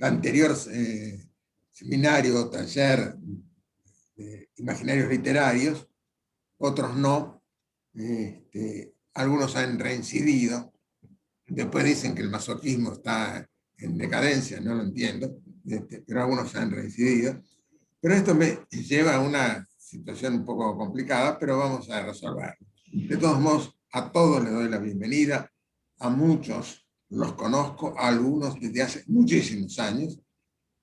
el anterior seminario o taller de imaginarios literarios, otros no. Algunos han reincidido. Después dicen que el masoquismo está en decadencia, no lo entiendo, pero algunos han reincidido. Pero esto me lleva a una situación un poco complicada, pero vamos a resolverlo. De todos modos, a todos les doy la bienvenida, a muchos los conozco, a algunos desde hace muchísimos años,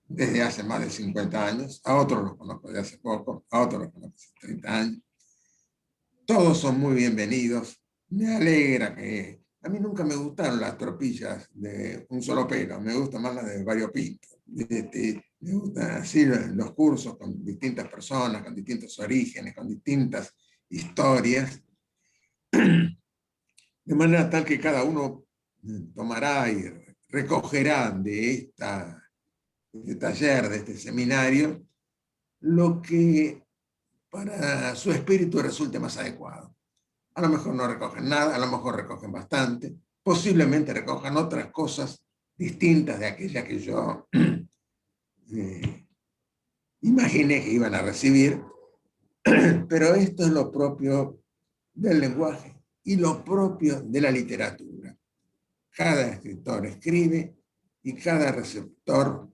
desde hace más de 50 años, a otros los conozco desde hace poco, a otros los conozco hace 30 años. Todos son muy bienvenidos. Me alegra que... A mí nunca me gustaron las tropillas de un solo pelo, me gustan más las de variopinto. Me gustan así los cursos con distintas personas, con distintos orígenes, con distintas historias, de manera tal que cada uno tomará y recogerá de este taller, de este seminario, lo que para su espíritu resulte más adecuado. A lo mejor no recogen nada, a lo mejor recogen bastante, posiblemente recojan otras cosas distintas de aquellas que yo imaginé que iban a recibir, pero esto es lo propio del lenguaje y lo propio de la literatura. Cada escritor escribe y cada receptor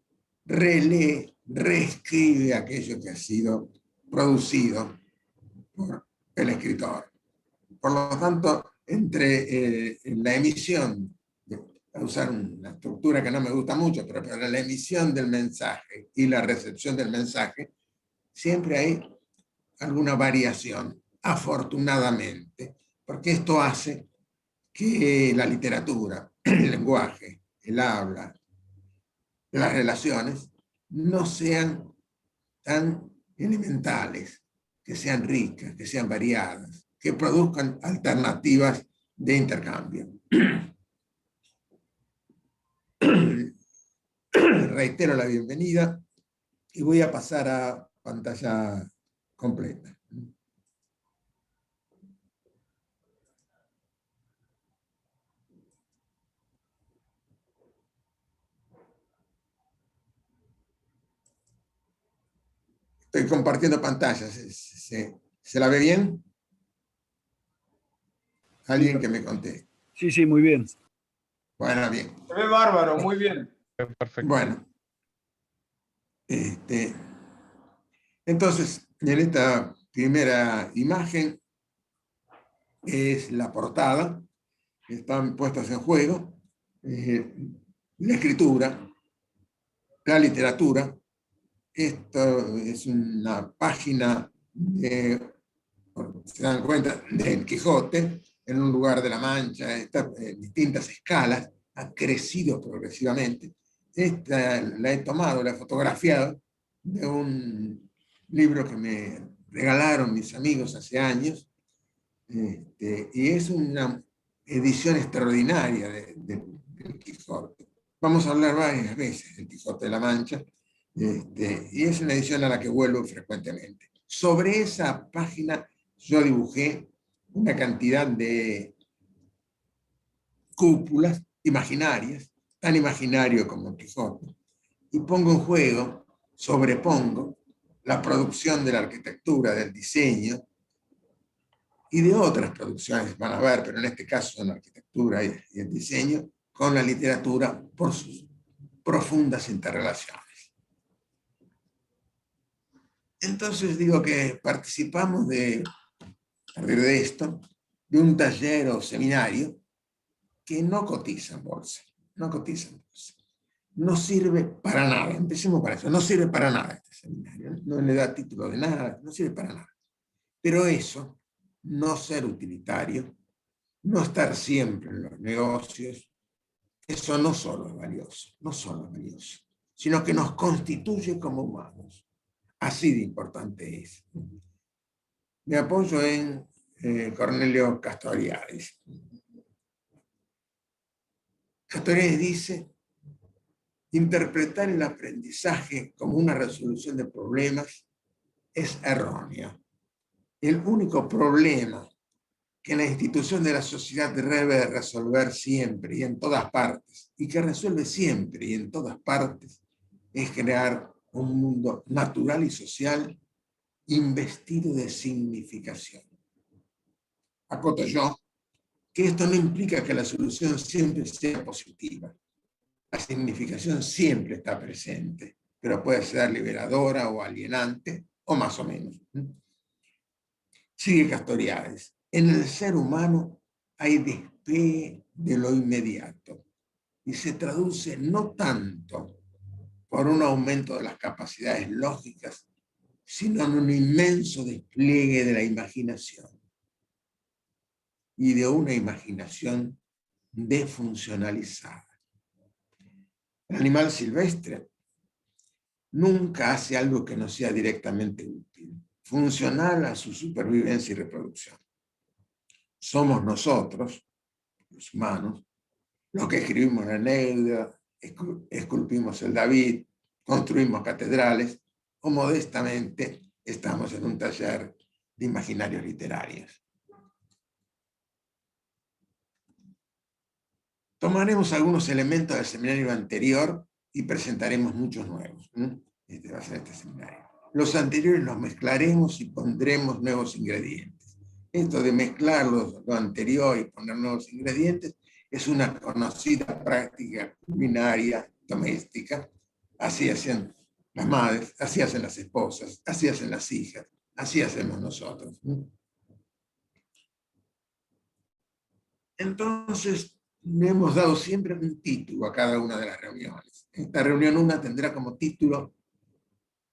relee, reescribe aquello que ha sido producido por el escritor. Por lo tanto, entre la emisión, a usar una estructura que no me gusta mucho, pero para la emisión del mensaje y la recepción del mensaje, siempre hay alguna variación, afortunadamente, porque esto hace que la literatura, el lenguaje, el habla, las relaciones, no sean tan elementales, que sean ricas, que sean variadas, que produzcan alternativas de intercambio. Reitero la bienvenida y voy a pasar a pantalla completa. Estoy compartiendo pantalla. ¿Se la ve bien? Alguien que me conteste. Sí, sí, muy bien. Bueno, bien. Se ve bárbaro, muy bien. Perfecto. Bueno. Entonces, en esta primera imagen es la portada. Están puestas en juego la escritura, la literatura. Esto es una página, se dan cuenta, del Quijote, en un lugar de la Mancha, está en distintas escalas, ha crecido progresivamente. Esta la he tomado, la he fotografiado de un libro que me regalaron mis amigos hace años, y es una edición extraordinaria del Quijote. Vamos a hablar varias veces del Quijote de la Mancha, y es una edición a la que vuelvo frecuentemente. Sobre esa página yo dibujé una cantidad de cúpulas imaginarias, tan imaginario como el Quijote, y pongo en juego, sobrepongo la producción de la arquitectura, del diseño y de otras producciones, van a ver, pero en este caso son la arquitectura y el diseño, con la literatura por sus profundas interrelaciones. Entonces digo que participamos a partir de esto, de un taller o seminario que no cotiza en bolsa, no cotiza en bolsa. No sirve para nada, empecemos para eso, no sirve para nada este seminario, no le da título de nada, no sirve para nada. Pero eso, no ser utilitario, no estar siempre en los negocios, eso no solo es valioso, no solo es valioso, sino que nos constituye como humanos. Así de importante es. Me apoyo en Cornelio Castoriadis. Castoriadis dice: interpretar el aprendizaje como una resolución de problemas es erróneo. El único problema que la institución de la sociedad debe resolver siempre y en todas partes, y que resuelve siempre y en todas partes, es crear un mundo natural y social investido de significación. Acoto yo que esto no implica que la solución siempre sea positiva. La significación siempre está presente, pero puede ser liberadora o alienante, o más o menos. Sigue Castoriadis. En el ser humano hay despegue de lo inmediato y se traduce no tanto por un aumento de las capacidades lógicas, sino en un inmenso despliegue de la imaginación y de una imaginación defuncionalizada. El animal silvestre nunca hace algo que no sea directamente útil, funcional a su supervivencia y reproducción. Somos nosotros, los humanos, los que escribimos la Eneida, esculpimos el David, construimos catedrales, o modestamente estamos en un taller de imaginarios literarios. Tomaremos algunos elementos del seminario anterior y presentaremos muchos nuevos. Este va a ser este seminario. Los anteriores los mezclaremos y pondremos nuevos ingredientes. Esto de mezclar lo anterior y poner nuevos ingredientes es una conocida práctica culinaria doméstica. Así hacen las madres, así hacen las esposas, así hacen las hijas, así hacemos nosotros. Entonces, le hemos dado siempre un título a cada una de las reuniones. Esta reunión 1 tendrá como título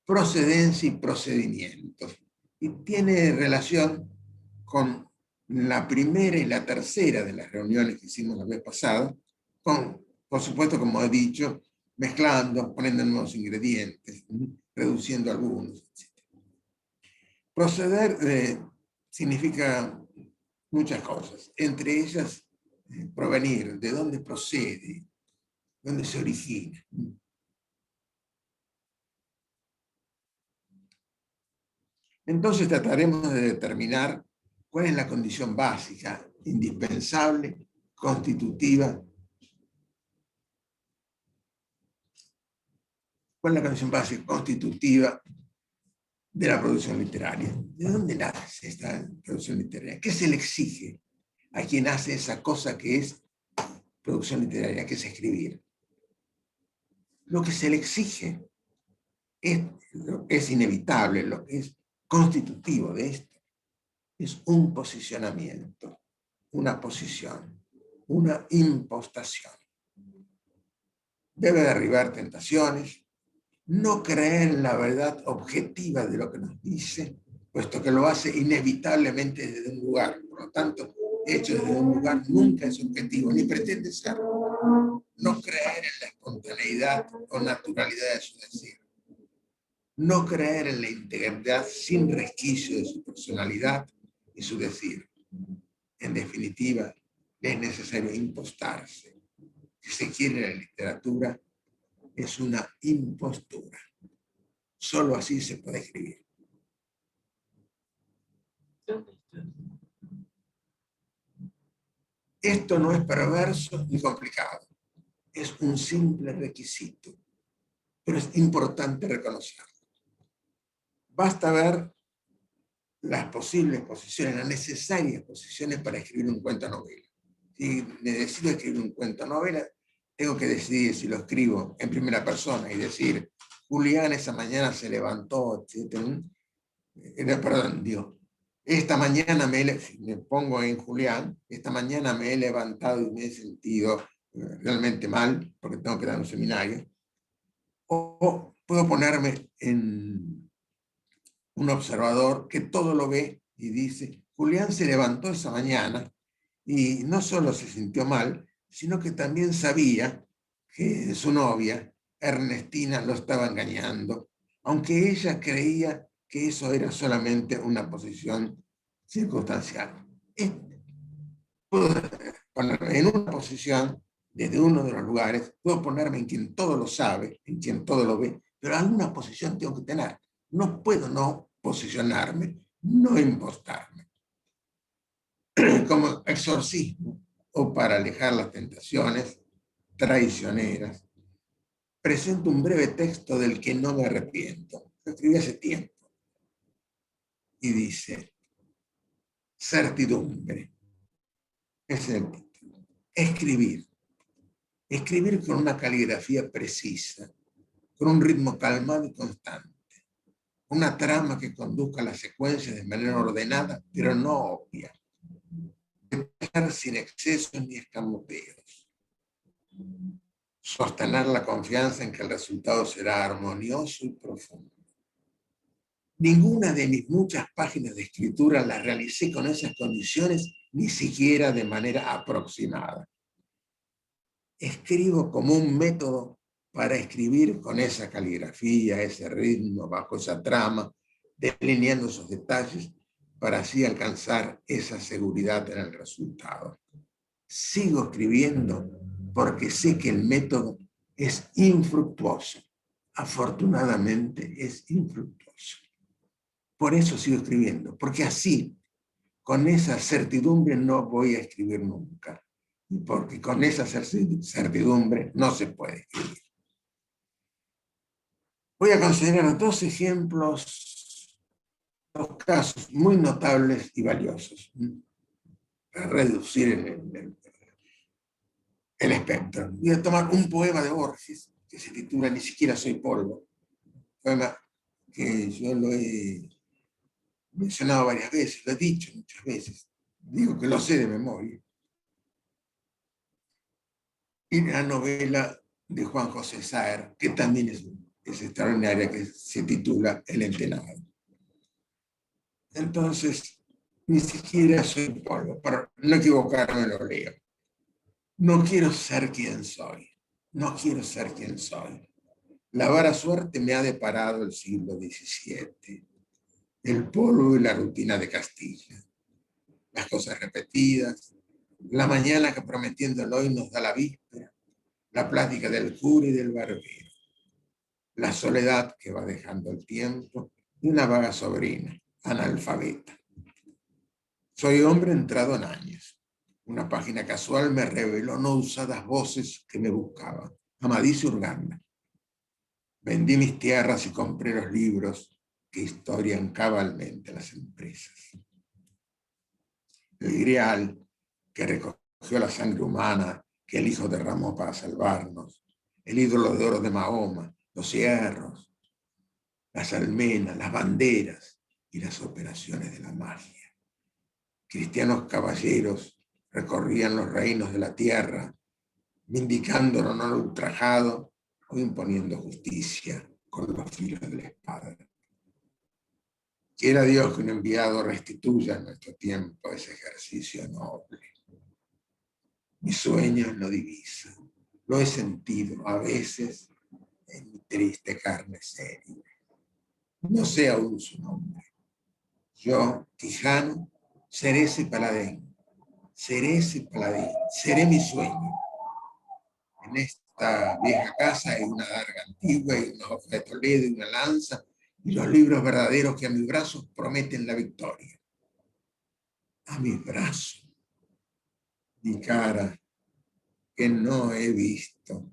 Procedencia y Procedimientos. Y tiene relación con la primera y la tercera de las reuniones que hicimos la vez pasada, con, por supuesto, como he dicho, mezclando, poniendo nuevos ingredientes, reduciendo algunos, etc. Proceder significa muchas cosas, entre ellas provenir, de dónde procede, dónde se origina. Entonces trataremos de determinar cuál es la condición básica, indispensable, constitutiva. ¿Cuál es la condición básica constitutiva de la producción literaria? ¿De dónde nace esta producción literaria? ¿Qué se le exige a quien hace esa cosa que es producción literaria, que es escribir? Lo que se le exige es inevitable, lo que es constitutivo de esto es un posicionamiento, una posición, una impostación. Debe derribar tentaciones, no creer en la verdad objetiva de lo que nos dice, puesto que lo hace inevitablemente desde un lugar. Por lo tanto, hecho desde un lugar nunca es objetivo, ni pretende serlo. No creer en la espontaneidad o naturalidad de su decir. No creer en la integridad sin resquicio de su personalidad y su decir. En definitiva, es necesario impostarse. Si se quiere, la literatura es una impostura. Solo así se puede escribir. Esto no es perverso ni complicado. Es un simple requisito, pero es importante reconocerlo. Basta ver las posibles posiciones, las necesarias posiciones para escribir un cuento novela. Si me decido escribir un cuento novela, tengo que decidir si lo escribo en primera persona y decir, Julián esa mañana se levantó, etc. Perdón, digo, esta mañana me pongo en Julián, esta mañana me he levantado y me he sentido realmente mal porque tengo que dar un seminario. O puedo ponerme en un observador que todo lo ve y dice, Julián se levantó esa mañana y no solo se sintió mal, sino que también sabía que su novia, Ernestina, lo estaba engañando, aunque ella creía que eso era solamente una posición circunstancial. Puedo ponerme en una posición desde uno de los lugares, puedo ponerme en quien todo lo sabe, en quien todo lo ve, pero alguna posición tengo que tener. No puedo no posicionarme, no impostarme. Como exorcismo o para alejar las tentaciones traicioneras presento un breve texto del que no me arrepiento. Lo escribí hace tiempo. Y dice, certidumbre. Es el título. Escribir. Escribir con una caligrafía precisa, con un ritmo calmado y constante. Una trama que conduzca las secuencias de manera ordenada, pero no obvia. Sin excesos ni escamoteos. Sostener la confianza en que el resultado será armonioso y profundo. Ninguna de mis muchas páginas de escritura las realicé con esas condiciones, ni siquiera de manera aproximada. Escribo como un método para escribir con esa caligrafía, ese ritmo, bajo esa trama, delineando esos detalles, para así alcanzar esa seguridad en el resultado. Sigo escribiendo porque sé que el método es infructuoso. Afortunadamente es infructuoso. Por eso sigo escribiendo, porque así, con esa certidumbre, no voy a escribir nunca. Y porque con esa certidumbre no se puede escribir. Voy a considerar dos ejemplos, dos casos muy notables y valiosos, para reducir el espectro. Voy a tomar un poema de Borges, que se titula Ni siquiera soy polvo. Un poema que yo lo he mencionado varias veces, lo he dicho muchas veces. Digo que lo sé de memoria. Y la novela de Juan José Saer, que también es extraordinaria, que se titula El Entenado. Entonces, ni siquiera soy polvo, para no equivocarme lo leo. No quiero ser quien soy, no quiero ser quien soy. La vara suerte me ha deparado el siglo XVII, el polvo y la rutina de Castilla, las cosas repetidas, la mañana que prometiendo el hoy nos da la víspera, la plática del cura y del barbero, la soledad que va dejando el tiempo y una vaga sobrina, analfabeta. Soy hombre entrado en años. Una página casual me reveló no usadas voces que me buscaban. Amadís Urganda. Vendí mis tierras y compré los libros que historian cabalmente las empresas. El grial que recogió la sangre humana que el Hijo derramó para salvarnos. El ídolo de oro de Mahoma, los hierros, las almenas, las banderas y las operaciones de la magia. Cristianos caballeros recorrían los reinos de la tierra, vindicando el honor ultrajado o imponiendo justicia con los filos de la espada. Quiera Dios que un enviado restituya en nuestro tiempo ese ejercicio noble. Mis sueños lo divisan, lo he sentido a veces en mi triste carne seria. No sé aún su nombre. Yo, Quijano, seré ese paladín, seré mi sueño. En esta vieja casa hay una larga antigua y una hoja de Toledo y una lanza y los libros verdaderos que a mis brazos prometen la victoria. A mis brazos, mi cara que no he visto,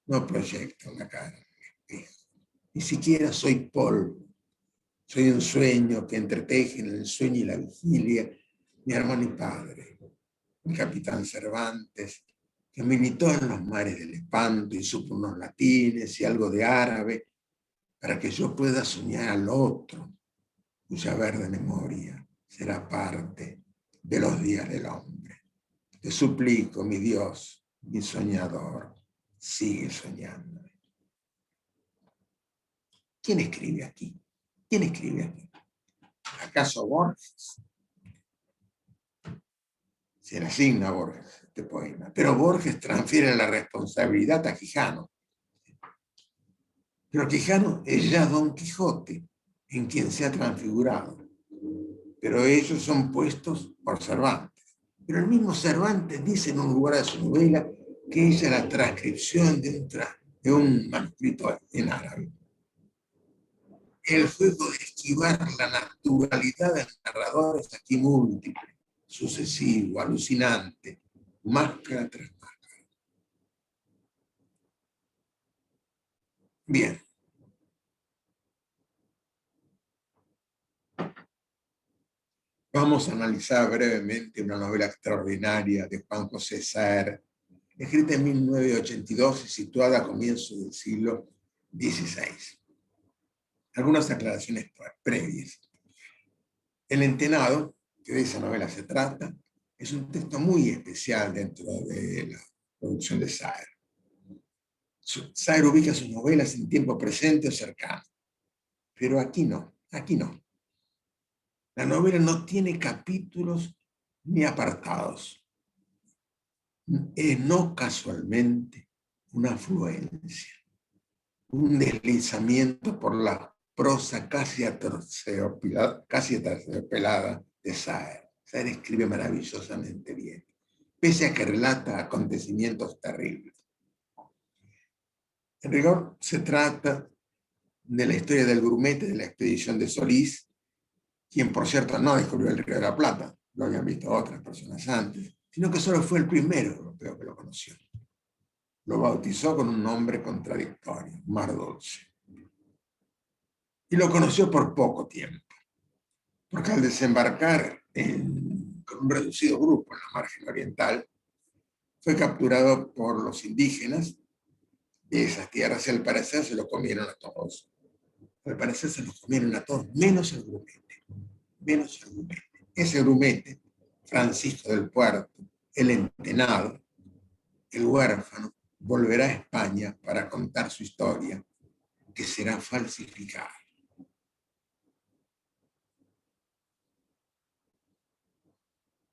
no proyecto la cara en el espejo. Ni siquiera soy polvo. Soy un sueño que entreteje en el sueño y la vigilia mi hermano y padre, el capitán Cervantes, que militó en los mares del espanto y supo unos latines y algo de árabe, para que yo pueda soñar al otro, cuya verde memoria será parte de los días del hombre. Te suplico, mi Dios, mi soñador, sigue soñando. ¿Quién escribe aquí? ¿Quién escribe aquí? ¿Acaso Borges? Se le asigna a Borges este poema, pero Borges transfiere la responsabilidad a Quijano. Pero Quijano es ya Don Quijote, en quien se ha transfigurado. Pero ellos son puestos por Cervantes. Pero el mismo Cervantes dice en un lugar de su novela que ella es la transcripción de un manuscrito en árabe. El juego de esquivar la naturalidad del narrador es aquí múltiple, sucesivo, alucinante, máscara tras máscara. Bien. Vamos a analizar brevemente una novela extraordinaria de Juan José Saer, escrita en 1982 y situada a comienzos del siglo XVI. Algunas aclaraciones previas. El Entenado, que de esa novela se trata, es un texto muy especial dentro de la producción de Saer. Saer ubica sus novelas en tiempo presente o cercano, pero aquí no, aquí no. La novela no tiene capítulos ni apartados. Es no casualmente una afluencia, un deslizamiento por la prosa casi aterciopelada de Saer. Saer escribe maravillosamente bien, pese a que relata acontecimientos terribles. En rigor, se trata de la historia del grumete de la expedición de Solís, quien por cierto no descubrió el Río de la Plata, lo habían visto otras personas antes, sino que solo fue el primero europeo que lo conoció. Lo bautizó con un nombre contradictorio, Mar Dulce. Y lo conoció por poco tiempo, porque al desembarcar con un reducido grupo en la margen oriental, fue capturado por los indígenas de esas tierras y al parecer se lo comieron a todos. Al parecer se los comieron a todos, menos el grumete. Menos el grumete. Ese grumete, Francisco del Puerto, el Entenado, el huérfano, volverá a España para contar su historia, que será falsificada.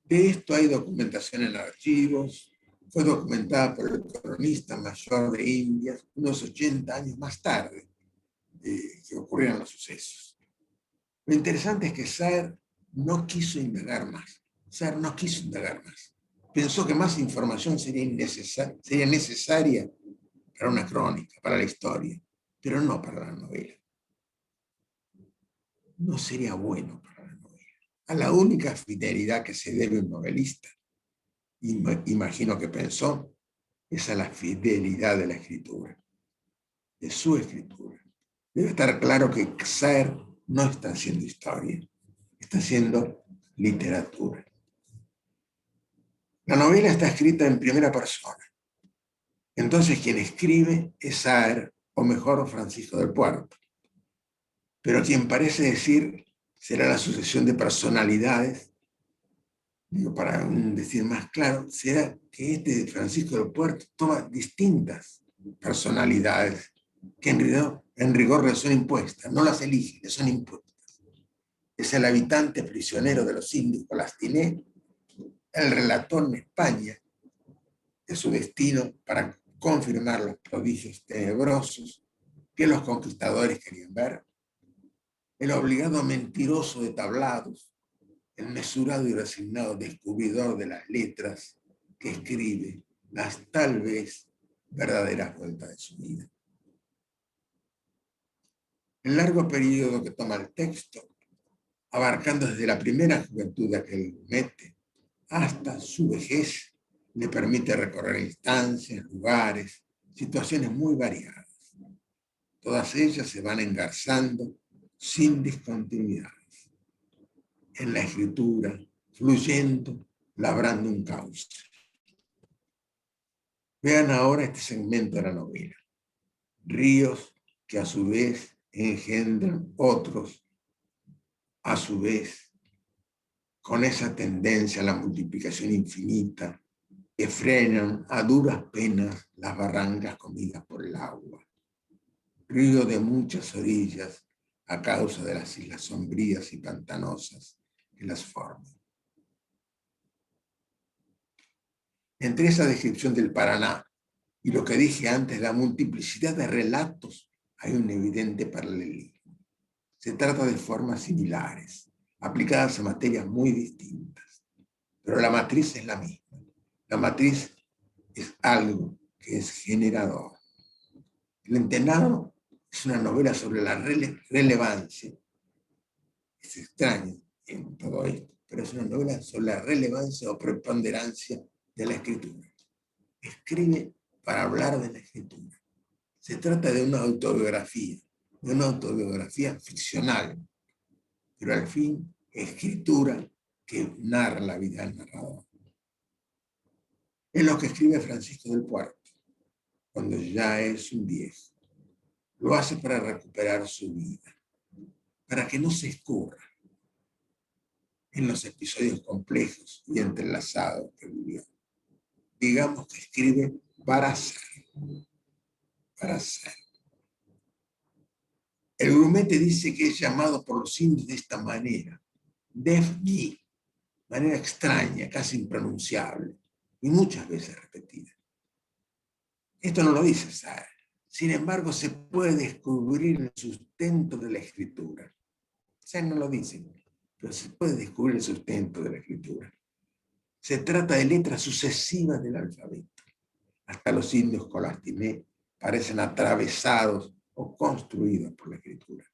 De esto hay documentación en archivos, fue documentada por el cronista mayor de Indias unos 80 años más tarde que ocurrieron los sucesos. Lo interesante es que Saer no quiso indagar más. Saer no quiso indagar más. Pensó que más información sería necesaria para una crónica, para la historia, pero no para la novela. No sería bueno para la novela. A la única fidelidad que se debe un novelista, imagino que pensó, es a la fidelidad de la escritura, de su escritura. Debe estar claro que Saer no está haciendo historia, está haciendo literatura. La novela está escrita en primera persona. Entonces quien escribe es Saer, o mejor Francisco del Puerto. Pero quien parece decir será la sucesión de personalidades, digo, para decir más claro, será que este Francisco del Puerto toma distintas personalidades que en rigor le son impuestas, no las elige, le son impuestas. Es el habitante prisionero de los indios Lastiné, el relator en España de su destino para confirmar los prodigios tenebrosos que los conquistadores querían ver, el obligado mentiroso de tablados, el mesurado y resignado descubridor de las letras que escribe las tal vez verdaderas vueltas de su vida. El largo periodo que toma el texto, abarcando desde la primera juventud de aquel grumete hasta su vejez, le permite recorrer instancias, lugares, situaciones muy variadas. Todas ellas se van engarzando sin discontinuidades. En la escritura, fluyendo, labrando un cauce. Vean ahora este segmento de la novela. Ríos que a su vez engendran otros, a su vez, con esa tendencia a la multiplicación infinita, que frenan a duras penas las barrancas comidas por el agua. Río de muchas orillas a causa de las islas sombrías y pantanosas que las forman. Entre esa descripción del Paraná y lo que dije antes, la multiplicidad de relatos, hay un evidente paralelismo. Se trata de formas similares, aplicadas a materias muy distintas, pero la matriz es la misma. La matriz es algo que es generador. El Entenado es una novela sobre la relevancia. Es extraño en todo esto, pero es una novela sobre la relevancia o preponderancia de la escritura. Escribe para hablar de la escritura. Se trata de una autobiografía ficcional, pero al fin escritura que narra la vida del narrador. Es lo que escribe Francisco del Puerto, cuando ya es un viejo. Lo hace para recuperar su vida, para que no se escurra en los episodios complejos y entrelazados que vivió. Digamos que escribe para ser, para ser. El grumete dice que es llamado por los indios de esta manera, Def-Gi, manera extraña, casi impronunciable, y muchas veces repetida. Esto no lo dice Saer. Sin embargo, se puede descubrir el sustento de la escritura. Saer no lo dice, pero se puede descubrir el sustento de la escritura. Se trata de letras sucesivas del alfabeto. Hasta los indios colastiné parecen atravesados o construidos por la escritura.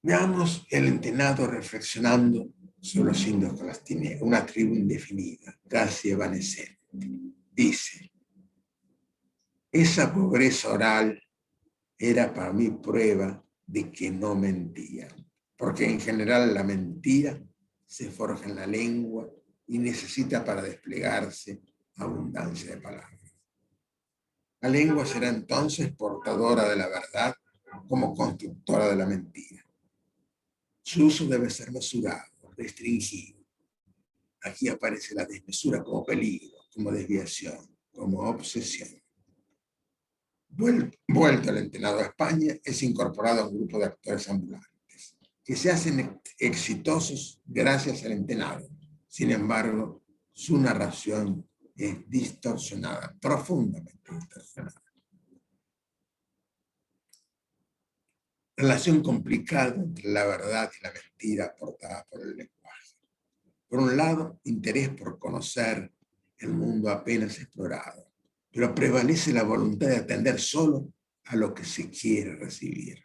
Veamos el entenado reflexionando sobre los indios colastiné, una tribu indefinida, casi evanescente. Dice: esa pobreza oral era para mí prueba de que no mentían, porque en general la mentira se forja en la lengua y necesita para desplegarse abundancia de palabras. La lengua será entonces portadora de la verdad como constructora de la mentira. Su uso debe ser mesurado, restringido. Aquí aparece la desmesura como peligro, como desviación, como obsesión. Vuelto el entenado a España, es incorporado a un grupo de actores ambulantes, que se hacen exitosos gracias al entenado. Sin embargo, su narración es distorsionada, profundamente distorsionada. Relación complicada entre la verdad y la mentira aportada por el lenguaje. Por un lado, interés por conocer el mundo apenas explorado, pero prevalece la voluntad de atender solo a lo que se quiere recibir.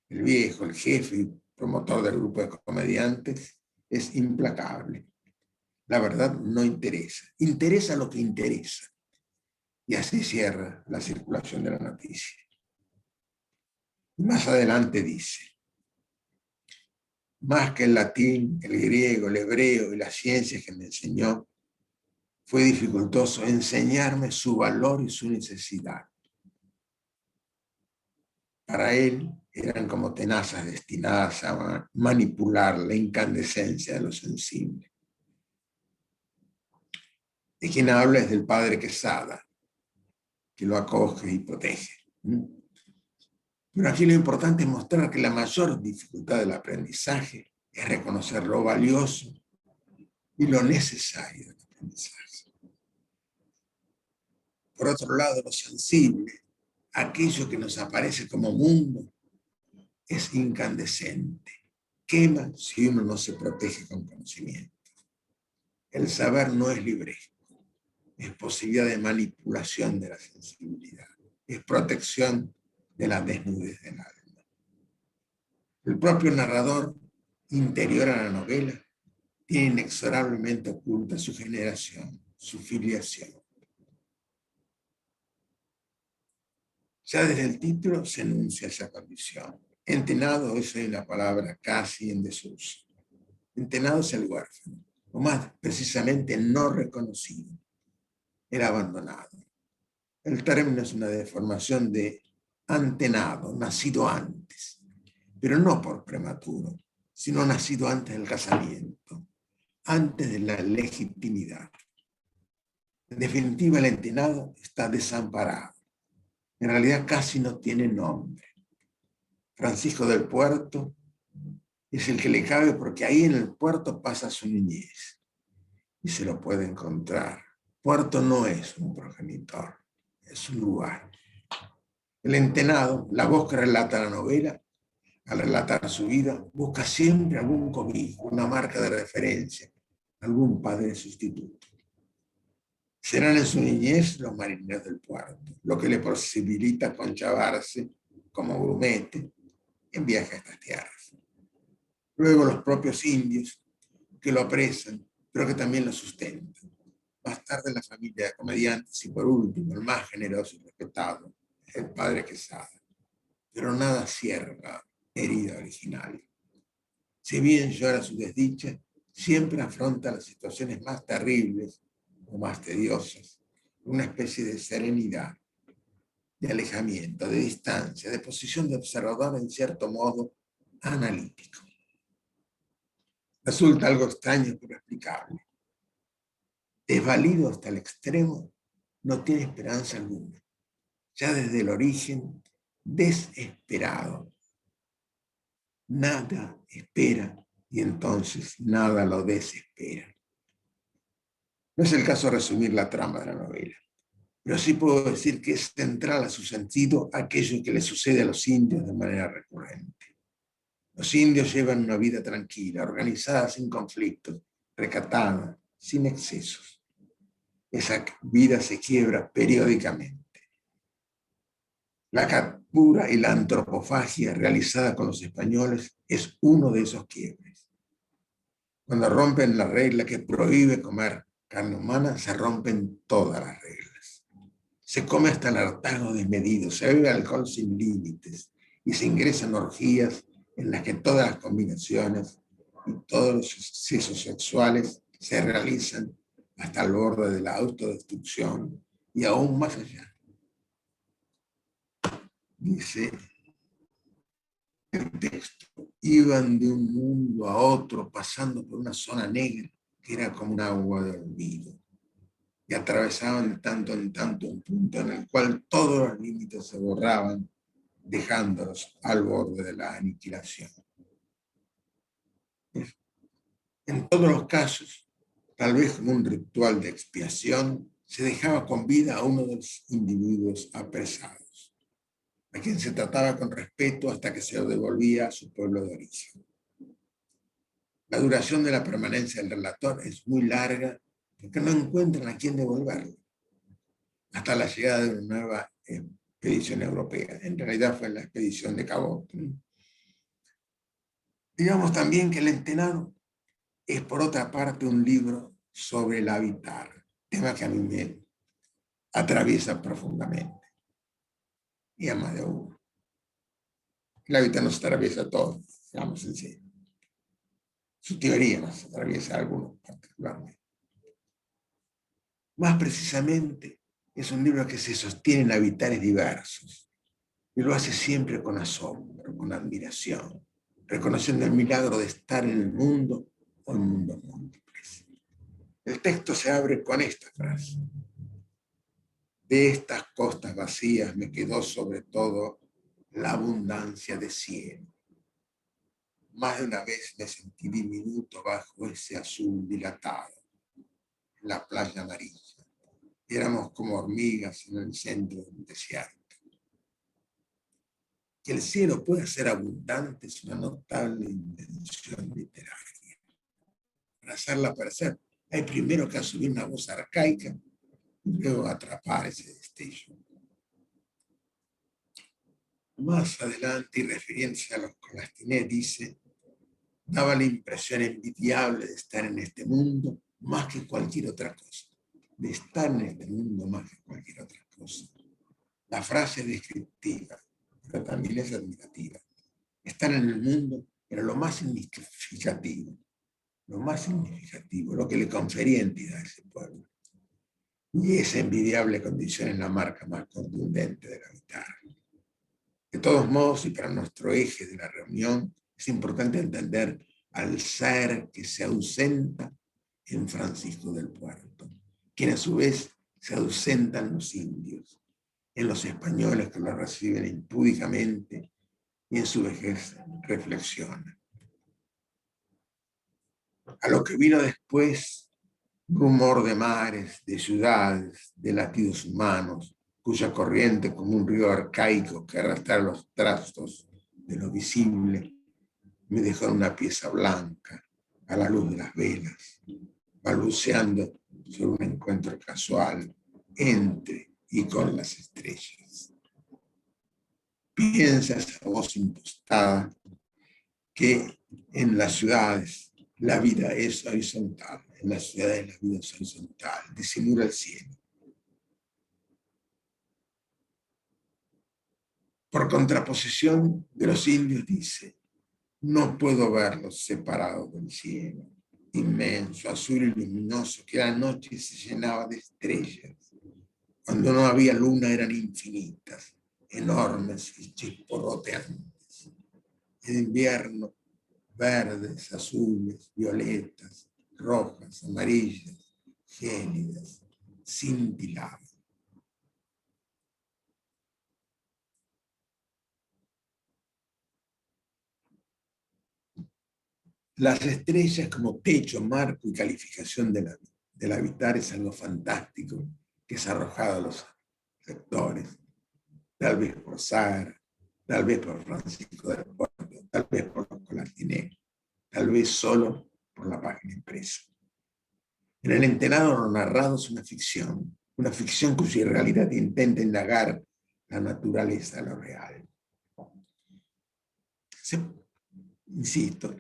El viejo, el jefe y promotor del grupo de comediantes es implacable. La verdad no interesa, interesa lo que interesa. Y así cierra la circulación de la noticia. Y más adelante dice: más que el latín, el griego, el hebreo y las ciencias que me enseñó, fue dificultoso enseñarme su valor y su necesidad. Para él eran como tenazas destinadas a manipular la incandescencia de lo sensible. De quien habla es del padre Quesada, que lo acoge y protege. Pero aquí lo importante es mostrar que la mayor dificultad del aprendizaje es reconocer lo valioso y lo necesario del aprendizaje. Por otro lado, lo sensible, aquello que nos aparece como mundo, es incandescente. Quema si uno no se protege con conocimiento. El saber no es libresco, es posibilidad de manipulación de la sensibilidad, es protección de la desnudez del alma. El propio narrador, interior a la novela, tiene inexorablemente oculta su generación, su filiación. Ya desde el título se enuncia esa condición. Entenado es la palabra casi en desuso. Entenado es el huérfano, o más precisamente no reconocido, el abandonado. El término es una deformación de antenado, nacido antes, pero no por prematuro, sino nacido antes del casamiento, antes de la legitimidad. En definitiva, el entenado está desamparado. En realidad casi no tiene nombre. Francisco del Puerto es el que le cabe porque ahí en el puerto pasa su niñez y se lo puede encontrar. Puerto no es un progenitor, es un lugar. El entenado, la voz que relata la novela, al relatar su vida, busca siempre algún cobijo, una marca de referencia, algún padre sustituto. Serán en su niñez los marineros del puerto, lo que le posibilita conchavarse como grumete en viaje a estas tierras. Luego los propios indios que lo apresan, pero que también lo sustentan. más tarde la familia de comediantes y por último el más generoso y respetado, el padre Quesada. Pero nada cierra la herida original. Si bien llora su desdicha, siempre afronta las situaciones más terribles o más tediosas, una especie de serenidad, de alejamiento, de distancia, de posición de observador en cierto modo analítico. Resulta algo extraño pero explicable. Desvalido hasta el extremo, no tiene esperanza alguna. Ya desde el origen, desesperado. Nada espera y entonces nada lo desespera. No es el caso de resumir la trama de la novela, pero sí puedo decir que es central a su sentido aquello que le sucede a los indios de manera recurrente. Los indios llevan una vida tranquila, organizada, sin conflictos, recatada, sin excesos. Esa vida se quiebra periódicamente. La captura y la antropofagia realizada con los españoles es uno de esos quiebres. Cuando rompen la regla que prohíbe comer carne humana, se rompen todas las reglas. Se come hasta el hartazgo desmedido, se bebe alcohol sin límites y se ingresan orgías en las que todas las combinaciones y todos los excesos sexuales se realizan hasta el borde de la autodestrucción y aún más allá. Dice el texto, iban de un mundo a otro pasando por una zona negra que era como un agua de olvido y atravesaban de tanto en tanto un punto en el cual todos los límites se borraban, dejándolos al borde de la aniquilación. En todos los casos, tal vez como un ritual de expiación, se dejaba con vida a uno de los individuos apresados, a quien se trataba con respeto hasta que se lo devolvía a su pueblo de origen. La duración de la permanencia del relator es muy larga porque no encuentran a quién devolverlo, hasta la llegada de una nueva expedición europea. En realidad fue la expedición de Cabot. Digamos también que El Entenado es, por otra parte, un libro sobre el habitar, tema que a mí me atraviesa profundamente, y a más de uno. El habitar nos atraviesa todo, digamos en sí. Su teoría nos atraviesa a algunos particularmente. Más precisamente, es un libro que se sostiene en habitares diversos, y lo hace siempre con asombro, con admiración, reconociendo el milagro de estar en el mundo o en mundos múltiples. El texto se abre con esta frase: de estas costas vacías me quedó sobre todo la abundancia de cielo. Más de una vez me sentí diminuto bajo ese azul dilatado, en la playa amarilla. Éramos como hormigas en el centro del desierto. Que el cielo pueda ser abundante es una notable invención literaria. Para hacerla aparecer, hay primero que asumir una voz arcaica y luego atrapar ese destello. Más adelante, y refiriéndose a los Colastiné, dice: daba la impresión envidiable de estar en este mundo más que cualquier otra cosa. De estar en este mundo más que cualquier otra cosa. La frase es descriptiva, pero también es admirativa. Estar en el mundo era lo más significativo, lo que le confería entidad a ese pueblo. Y esa envidiable condición es la marca más contundente del habitar. De todos modos, y para nuestro eje de la reunión, es importante entender al ser que se ausenta en Francisco del Puerto, quien a su vez se ausenta en los indios, en los españoles que lo reciben impúdicamente y en su vejez reflexiona. A lo que vino después, rumor de mares, de ciudades, de latidos humanos, cuya corriente, como un río arcaico que arrastra los trastos de lo visible, me dejó en una pieza blanca a la luz de las velas, balbuceando sobre un encuentro casual entre y con las estrellas. Piensa esa voz impostada que en las ciudades la vida es horizontal, en las ciudades la vida es horizontal, disimula el cielo. Por contraposición de los indios dice, no puedo verlos separados del cielo, inmenso, azul y luminoso, que la noche se llenaba de estrellas. Cuando no había luna eran infinitas, enormes y chisporroteantes. En invierno, verdes, azules, violetas, rojas, amarillas, gélidas, cintilaban. Las estrellas como techo, marco y calificación del habitar es algo fantástico que es arrojado a los lectores, tal vez por Sara, tal vez por Francisco del Puerto, tal vez por los Colatineros, tal vez solo por la página impresa. En el enterado lo narrado es una ficción cuya realidad intenta indagar la naturaleza de lo real. Insisto,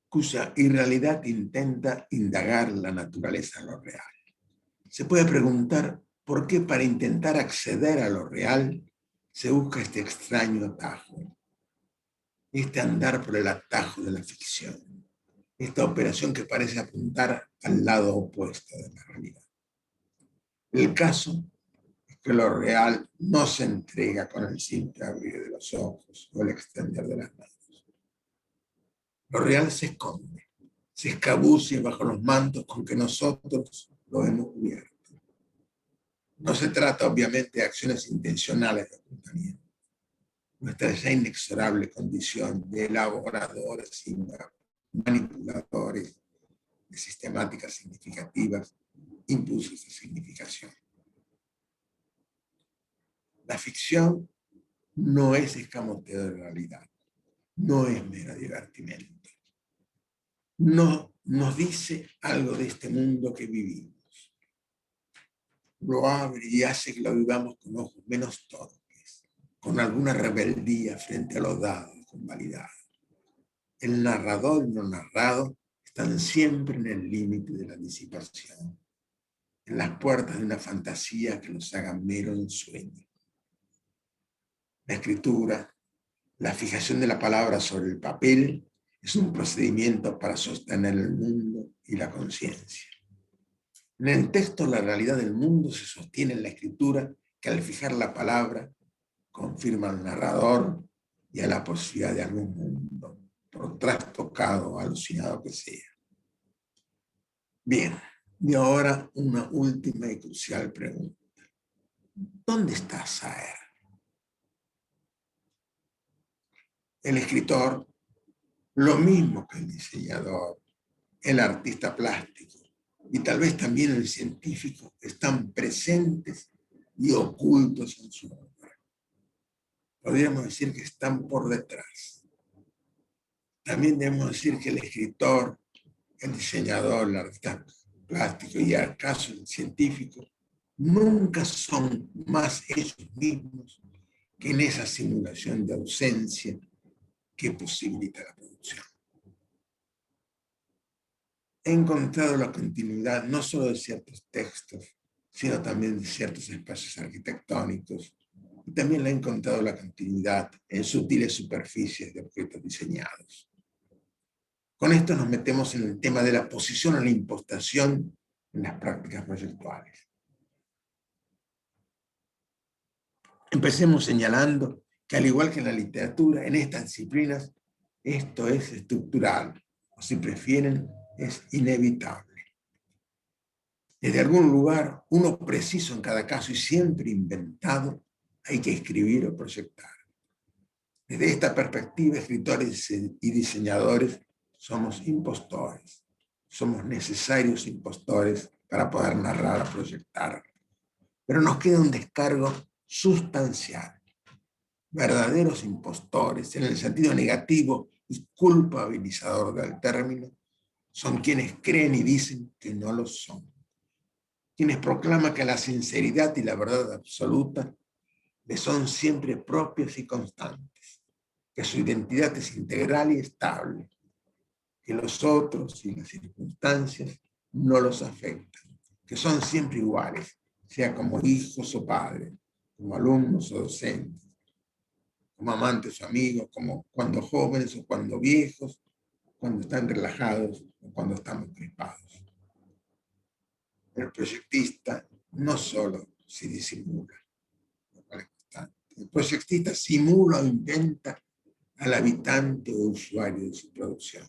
cuya irrealidad intenta indagar la naturaleza de lo real. Se puede preguntar por qué para intentar acceder a lo real se busca este extraño atajo, este andar por el atajo de la ficción, esta operación que parece apuntar al lado opuesto de la realidad. El caso es que lo real no se entrega con el simple abrir de los ojos o el extender de las manos. Lo real se esconde, se escabulle bajo los mantos con que nosotros lo hemos cubierto. No se trata, obviamente, de acciones intencionales de ocultamiento. Nuestra ya inexorable condición de elaboradores y manipuladores de sistemáticas significativas impulsa esa significación. La ficción no es escamoteo de realidad, no es mero divertimento. No nos dice algo de este mundo que vivimos. Lo abre y hace que lo vivamos con ojos menos torpes, con alguna rebeldía frente a los dados convalidados. El narrador y lo narrado están siempre en el límite de la disipación, en las puertas de una fantasía que los haga mero ensueño. La escritura, la fijación de la palabra sobre el papel, es un procedimiento para sostener el mundo y la conciencia. En el texto, la realidad del mundo se sostiene en la escritura, que al fijar la palabra confirma al narrador y a la posibilidad de algún mundo, por trastocado o alucinado que sea. Bien, y ahora una última y crucial pregunta. ¿Dónde está Saer? El escritor, lo mismo que el diseñador, el artista plástico y tal vez también el científico, están presentes y ocultos en su obra. Podríamos decir que están por detrás. También debemos decir que el escritor, el diseñador, el artista plástico y acaso el científico nunca son más ellos mismos que en esa simulación de ausencia que posibilita la producción. He encontrado la continuidad no solo de ciertos textos, sino también de ciertos espacios arquitectónicos, y también le he encontrado la continuidad en sutiles superficies de objetos diseñados. Con esto nos metemos en el tema de la posición o la impostación en las prácticas proyectuales. Empecemos señalando que al igual que en la literatura, en estas disciplinas, esto es estructural, o si prefieren, es inevitable. Desde algún lugar, uno preciso en cada caso y siempre inventado, hay que escribir o proyectar. Desde esta perspectiva, escritores y diseñadores somos impostores, somos necesarios impostores para poder narrar o proyectar. Pero nos queda un descargo sustancial. Verdaderos impostores, en el sentido negativo y culpabilizador del término, son quienes creen y dicen que no lo son. Quienes proclaman que la sinceridad y la verdad absoluta les son siempre propias y constantes, que su identidad es integral y estable, que los otros y las circunstancias no los afecta, que son siempre iguales, sea como hijos o padres, como alumnos o docentes, como amantes o amigos, como cuando jóvenes o cuando viejos, cuando están relajados o cuando estamos crispados. El proyectista no solo se disimula, el proyectista simula o inventa al habitante o usuario de su producción.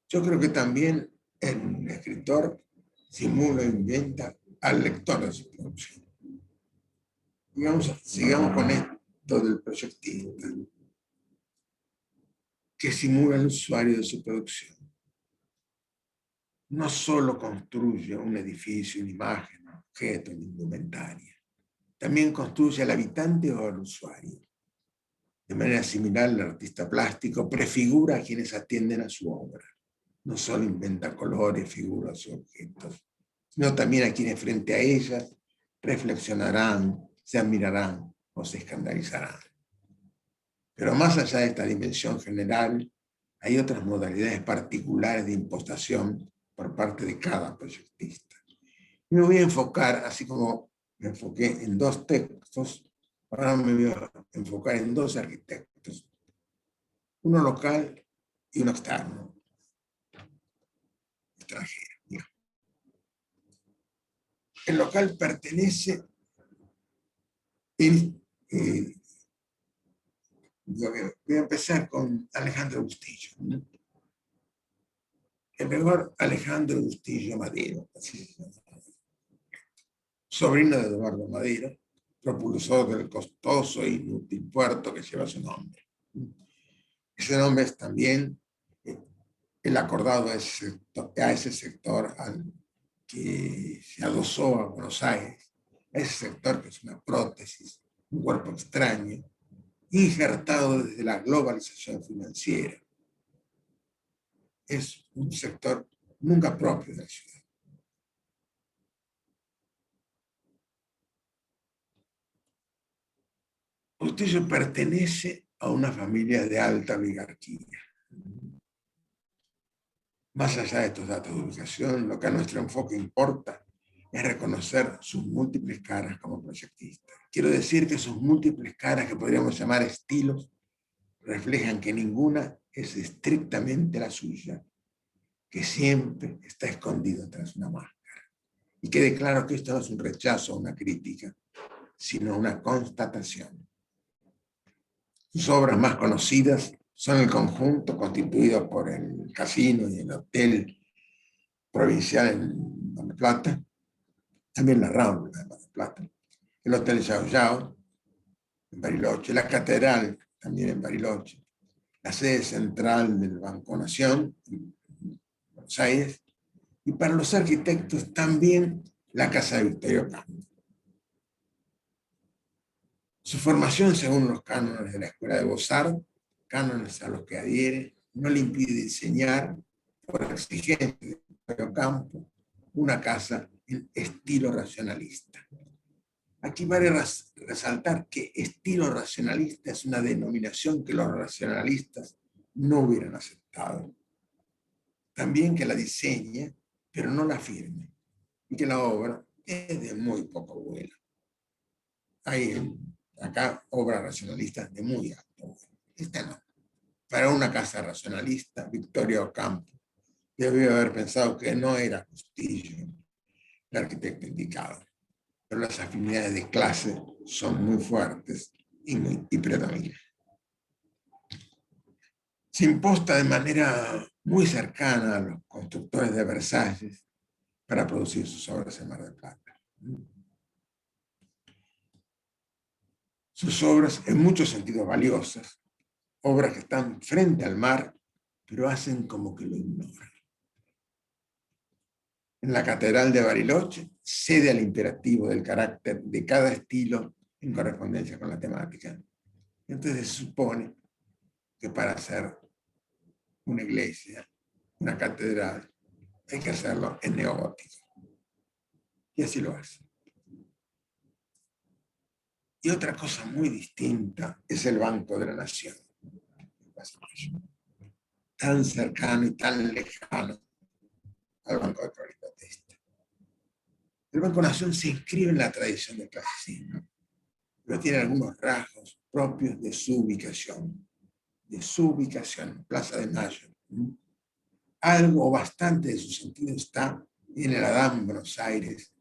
Yo creo que también el escritor simula o inventa al lector de su producción. Sigamos con esto del proyectista, que simula al usuario de su producción. No solo construye un edificio, una imagen, un objeto, una indumentaria. También construye al habitante o al usuario. De manera similar, el artista plástico prefigura a quienes atienden a su obra. No solo inventa colores, figuras o objetos, sino también a quienes frente a ellas reflexionarán, se admirarán o se escandalizarán. Pero más allá de esta dimensión general, hay otras modalidades particulares de impostación por parte de cada proyectista. Y me voy a enfocar, así como me enfoqué en dos textos, ahora me voy a enfocar en dos arquitectos, uno local y uno externo, extranjero. El local pertenece, voy a empezar con Alejandro Bustillo. El mejor Alejandro Bustillo Madero, así se llama, sobrino de Eduardo Madero, propulsor del costoso e inútil puerto que lleva su nombre. Ese nombre es también el acordado a ese sector al que se adosó a Buenos Aires, a ese sector que es una prótesis, un cuerpo extraño, injertado desde la globalización financiera. Es un sector nunca propio de la ciudad. Bustillo pertenece a una familia de alta oligarquía. Más allá de estos datos de ubicación, lo que a nuestro enfoque importa es reconocer sus múltiples caras como proyectista. Quiero decir que sus múltiples caras, que podríamos llamar estilos, reflejan que ninguna es estrictamente la suya, que siempre está escondido tras una máscara. Y quede claro que esto no es un rechazo o una crítica, sino una constatación. Sus obras más conocidas son el conjunto constituido por el casino y el hotel provincial en Mar del Plata, también la Rambla de Mar del Plata, el Hotel Yao Yao en Bariloche, la Catedral también en Bariloche, la sede central del Banco Nación en Buenos Aires, y para los arquitectos también la Casa de Victorio Ocampo. Su formación según los cánones de la Escuela de Beaux-Arts, cánones a los que adhiere, no le impide diseñar, por exigencia de Victorio Ocampo, una casa en estilo racionalista. Aquí vale resaltar que estilo racionalista es una denominación que los racionalistas no hubieran aceptado. También que la diseñe, pero no la firme, y que la obra es de muy poco vuelo. Hay acá obras racionalistas de muy alto vuelo. Esta no. Para una casa racionalista, Victorio Ocampo debió haber pensado que no era Bustillo el arquitecto indicado, pero las afinidades de clase son muy fuertes y predominan. Se imposta de manera muy cercana a los constructores de Versalles para producir sus obras en Mar del Plata. Sus obras, en muchos sentidos valiosas, obras que están frente al mar, pero hacen como que lo ignoran. En la Catedral de Bariloche cede al imperativo del carácter de cada estilo en correspondencia con la temática. Entonces se supone que para hacer una iglesia, una catedral, hay que hacerlo en neogótico. Y así lo hace. Y otra cosa muy distinta es el Banco de la Nación. Tan cercano y tan lejano al Banco de Claritatesta. El Banco Nación se inscribe en la tradición del clasicismo, pero tiene algunos rasgos propios de su ubicación, Plaza de Mayo. Algo bastante de su sentido está en el Adán Buenos Aires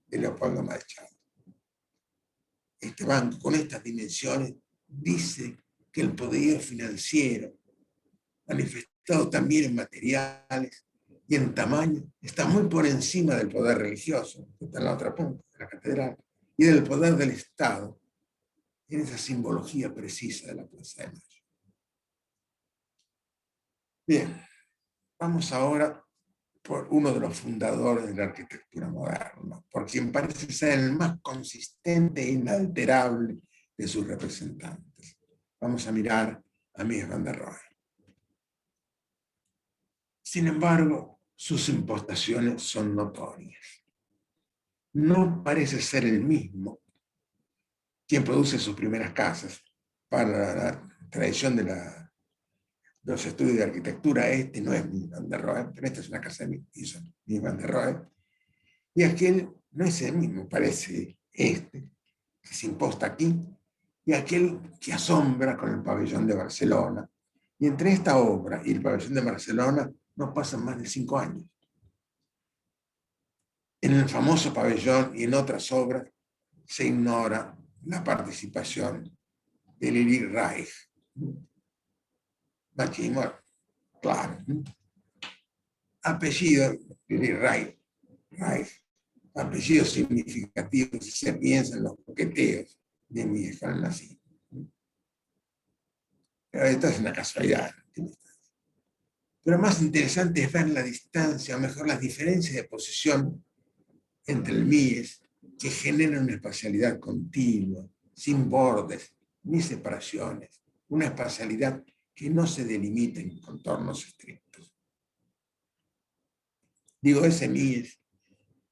de Leopoldo Machado. Este banco, con estas dimensiones, dice que el poderío financiero, manifestado también en materiales y en tamaño, está muy por encima del poder religioso, que está en la otra punta, de la catedral, y del poder del Estado, en esa simbología precisa de la Plaza de Mayo. Bien, vamos ahora por uno de los fundadores de la arquitectura moderna, por quien parece ser el más consistente e inalterable de sus representantes. Vamos a mirar a Mies van der Rohe. Sin embargo, sus impostaciones son notorias. No parece ser el mismo quien produce sus primeras casas. Para la tradición de los estudios de arquitectura, este no es Mies van der Rohe, pero esta es una casa de Mies van der Rohe. Y aquel no es el mismo, parece este, que se imposta aquí, y aquel que asombra con el pabellón de Barcelona. Y entre esta obra y el pabellón de Barcelona no pasan más de 5 años. En el famoso pabellón y en otras obras se ignora la participación de Lili Reich. Machismo, claro. Apellido Lili Reich. Apellido significativo si se piensa en los coqueteos de mi hija al nacido. Pero esto es una casualidad. Pero más interesante es ver la distancia, o mejor las diferencias de posición entre el Mies, que genera una espacialidad continua, sin bordes ni separaciones, una espacialidad que no se delimita en contornos estrictos. Digo, ese Mies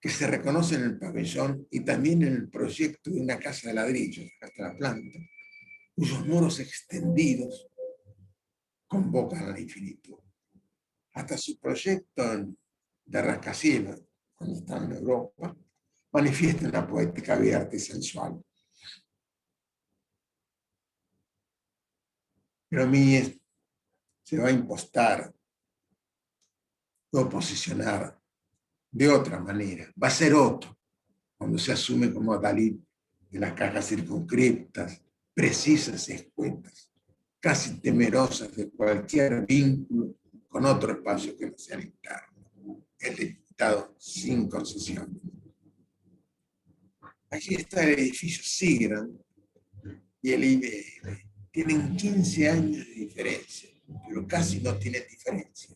que se reconoce en el pabellón y también en el proyecto de una casa de ladrillos, hasta la planta, cuyos muros extendidos convocan al infinito. Hasta su proyecto de rascacielos, cuando estaba en Europa, manifiesta una poética abierta y sensual. Pero Mies se va a impostar o posicionar de otra manera. Va a ser otro cuando se asume como Dalí de las cajas circunscriptas, precisas y escuetas, casi temerosas de cualquier vínculo con otro espacio que no sea el interno, el delimitado sin concesiones. Aquí está el edificio Sigram y el IBM. Tienen 15 años de diferencia, pero casi no tienen diferencias.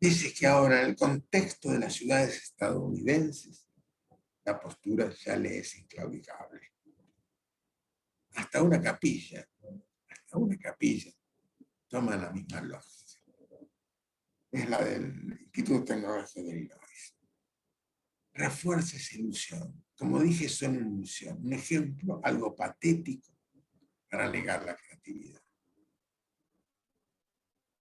Dice que ahora en el contexto de las ciudades estadounidenses, la postura ya le es inclaudicable. Hasta una capilla toma la misma lógica. Es la del Instituto Tecnológico de Illinois. Refuerza esa ilusión. Como dije, son una ilusión, un ejemplo algo patético para negar la creatividad.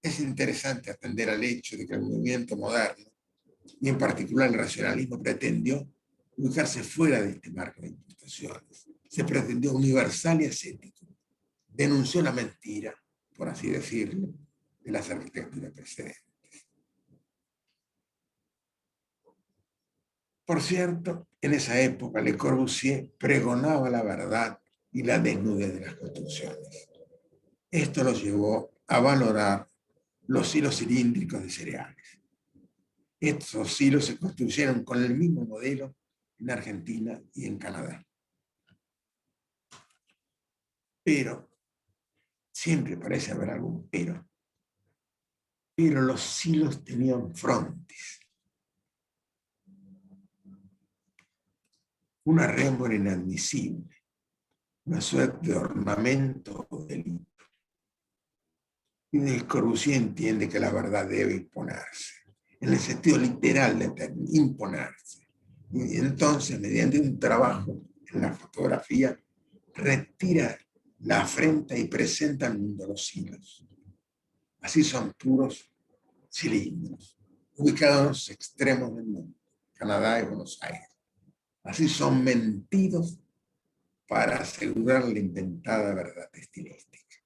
Es interesante atender al hecho de que el movimiento moderno, y en particular el racionalismo, pretendió ubicarse fuera de este marco de impostaciones. Se pretendió universal y ascético. Denunció la mentira, por así decirlo, de las arquitecturas precedentes. Por cierto, en esa época Le Corbusier pregonaba la verdad y la desnudez de las construcciones. Esto lo llevó a valorar los hilos cilíndricos de cereales. Estos hilos se construyeron con el mismo modelo en Argentina y en Canadá. Pero, siempre parece haber algún pero los hilos tenían frontis. Una rémora inadmisible, una suerte de ornamento o delito. Y Le Corbusier entiende que la verdad debe imponerse, en el sentido literal de imponerse. Y entonces, mediante un trabajo en la fotografía, retira la afrenta y presenta al mundo los hilos. Así son puros cilindros, ubicados en los extremos del mundo, Canadá y Buenos Aires. Así son mentidos para asegurar la inventada verdad estilística.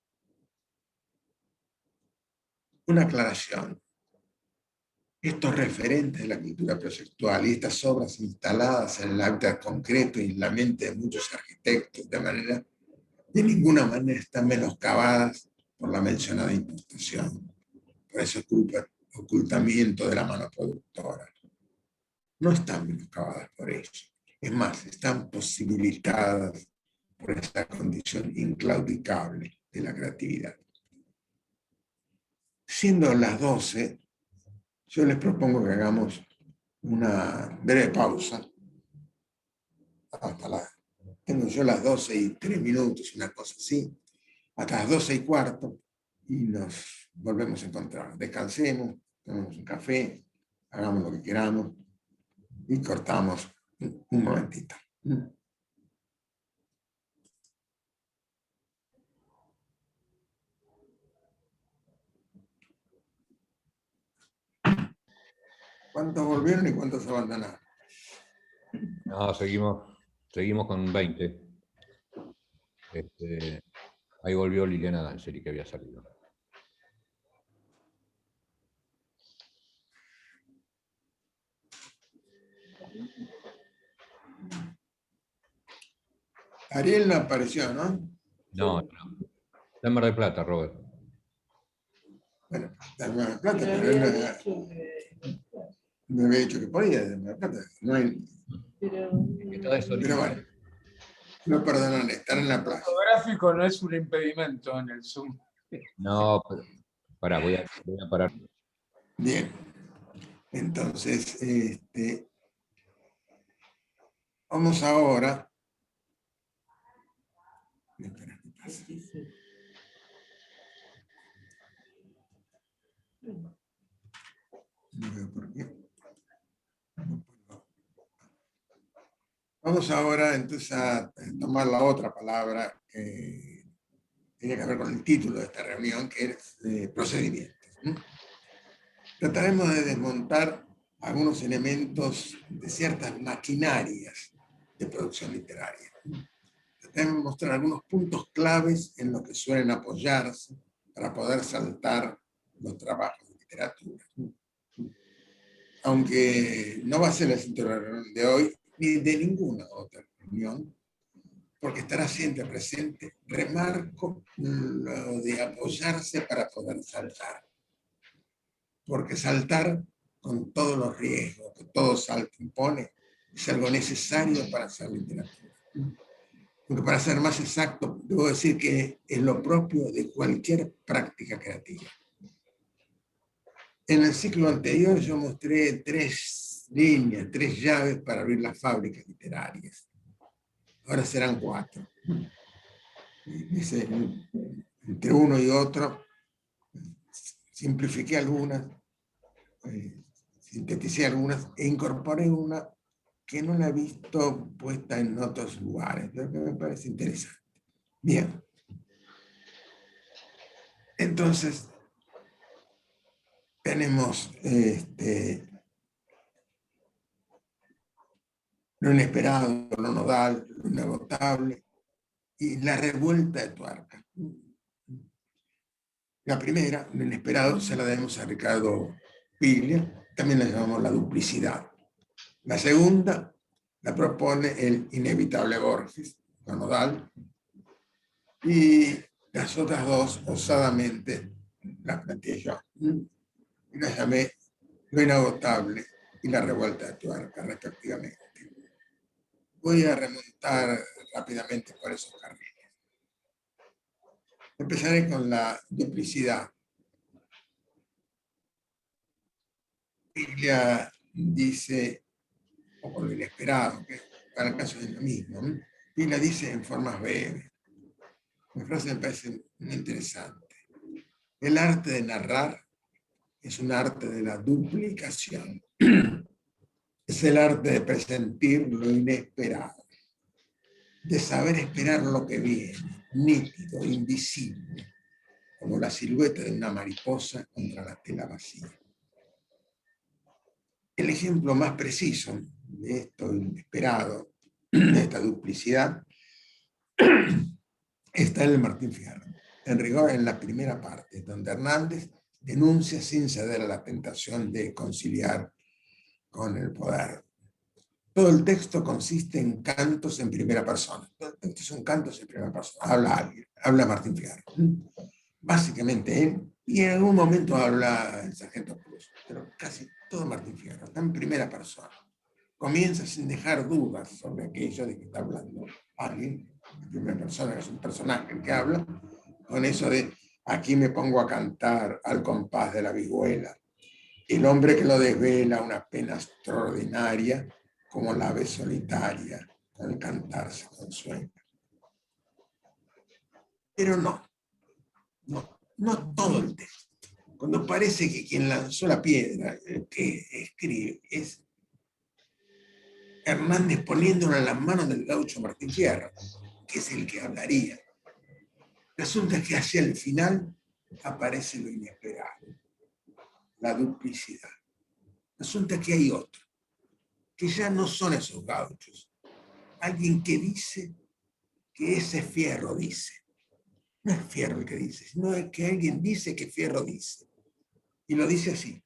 Una aclaración. Estos referentes de la cultura proyectual y estas obras instaladas en el hábitat concreto y en la mente de muchos arquitectos de ninguna manera están menoscabadas por la mencionada imputación, por ese ocultamiento de la mano productora. No están menoscabadas por ello. Es más, están posibilitadas por esa condición inclaudicable de la creatividad. Siendo las 12, yo les propongo que hagamos una breve pausa. Tengo yo las 12:03, una cosa así, hasta las 12:15, y nos volvemos a encontrar. Descansemos, tomemos un café, hagamos lo que queramos y cortamos un momentito. ¿Cuántos volvieron y cuántos abandonaron? No, seguimos con 20. Ahí volvió Liliana D'Angeli, que había salido. Ariel no apareció, ¿no? No. Está en Mar del Plata, Robert. Bueno, está en Mar del Plata, pero él me había dicho que podía de Mar del Plata. No hay... Pero bueno, no perdonan, estar en la plaza. El gráfico no es un impedimento en el Zoom. No, pará, voy a parar. Bien. Entonces, vamos ahora. Espera, ¿qué pasa? No veo por qué. Vamos ahora entonces a tomar la otra palabra que tiene que ver con el título de esta reunión, que es procedimientos. Trataremos de desmontar algunos elementos de ciertas maquinarias de producción literaria. Trataremos de mostrar algunos puntos claves en los que suelen apoyarse para poder saltar los trabajos de literatura. Aunque no va a ser la reunión de hoy, ni de ninguna otra reunión, porque estará siempre presente, remarco lo de apoyarse para poder saltar. Porque saltar, con todos los riesgos que todo salto impone, es algo necesario para hacer literatura. Porque para ser más exacto, debo decir que es lo propio de cualquier práctica creativa. En el ciclo anterior yo mostré 3 líneas, 3 llaves para abrir las fábricas literarias. Ahora serán 4. Entre uno y otro, simplifiqué algunas, sinteticé algunas e incorporé una que no la he visto puesta en otros lugares, pero que me parece interesante. Bien. Entonces, tenemos lo inesperado, lo nodal, lo inagotable y la revuelta de tuerca. La primera, lo inesperado, se la debemos a Ricardo Piglia, también la llamamos la duplicidad. La segunda la propone el inevitable Borges, lo nodal, y las otras 2, osadamente, las planteé yo. Y las llamé lo inagotable y la revuelta de tuerca, respectivamente. Voy a remontar rápidamente por esos carriles. Empezaré con la duplicidad. Piglia dice, o con lo inesperado, que para el caso es lo mismo, ¿no? Piglia dice en formas breves. Mi frase me parece muy interesante. El arte de narrar es un arte de la duplicación. Es el arte de presentir lo inesperado, de saber esperar lo que viene, nítido, invisible, como la silueta de una mariposa contra la tela vacía. El ejemplo más preciso de esto inesperado, de esta duplicidad, está en el Martín Fierro. En rigor, en la primera parte, donde Hernández denuncia sin ceder a la tentación de conciliar con el poder. Todo el texto consiste en cantos en primera persona. Todo el texto son cantos en primera persona. Habla alguien, habla Martín Fierro. Básicamente él, y en algún momento habla el sargento Cruz, pero casi todo Martín Fierro, está en primera persona. Comienza sin dejar dudas sobre aquello de que está hablando alguien en primera persona, que es un personaje el que habla, con eso de aquí me pongo a cantar al compás de la vihuela. El hombre que lo desvela una pena extraordinaria, como la ave solitaria, al cantar se consuela. Pero no todo el texto. Cuando parece que quien lanzó la piedra, el que escribe, es Hernández poniéndolo en las manos del gaucho Martín Fierro, que es el que hablaría. Resulta que hacia el final aparece lo inesperado, la duplicidad. Resulta que hay otro, que ya no son esos gauchos. Alguien que dice que ese Fierro dice. No es Fierro el que dice, sino es que alguien dice que Fierro dice. Y lo dice así.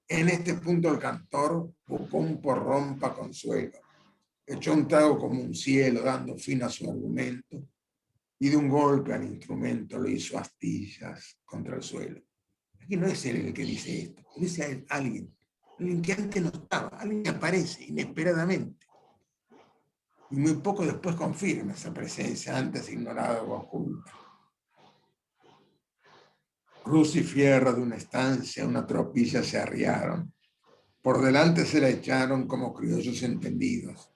En este punto el cantor buscó un porrón para consuelo. Echó un trago como un cielo, dando fin a su argumento, y de un golpe al instrumento lo hizo astillas contra el suelo. Aquí no es él el que dice esto, lo dice alguien que antes no estaba, alguien que aparece inesperadamente. Y muy poco después confirma esa presencia antes ignorada o oculta. Cruz y Fierro de una estancia, una tropilla se arriaron. Por delante se la echaron como criollos entendidos.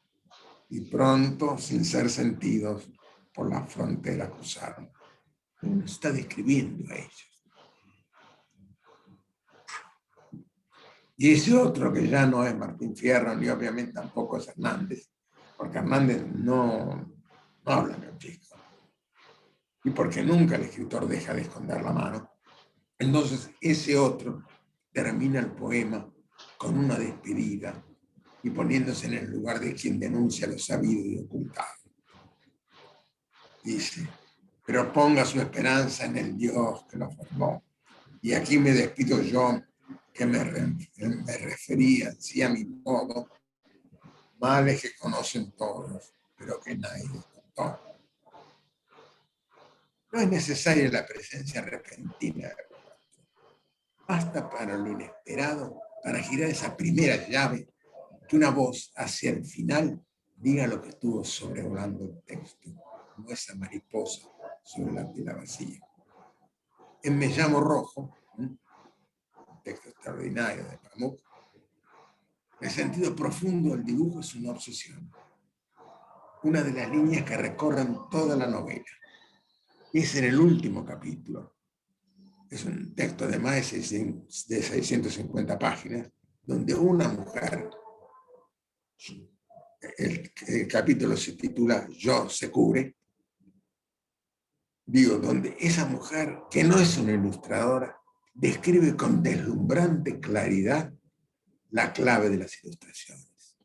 Y pronto, sin ser sentidos, por la frontera cruzaron. Uno está describiendo a ellos. Y ese otro que ya no es Martín Fierro, ni obviamente tampoco es Hernández, porque Hernández no habla gauchesco. Y porque nunca el escritor deja de esconder la mano. Entonces ese otro termina el poema con una despedida y poniéndose en el lugar de quien denuncia lo sabido y ocultado. Dice, pero ponga su esperanza en el Dios que lo formó. Y aquí me despido yo, que me refería, sí, a mi modo, males que conocen todos, pero que nadie contó. No es necesaria la presencia repentina de basta para lo inesperado, para girar esa primera llave, que una voz hacia el final diga lo que estuvo sobrevolando el texto, como esa mariposa sobre la tela vacía. En Me llamo Rojo, un texto extraordinario de Pamuk, el sentido profundo del dibujo es una obsesión, una de las líneas que recorren toda la novela. Es en el último capítulo. Es un texto de más de 650 páginas, donde una mujer, el capítulo se titula Yo se cubre, digo, donde esa mujer, que no es una ilustradora, describe con deslumbrante claridad la clave de las ilustraciones.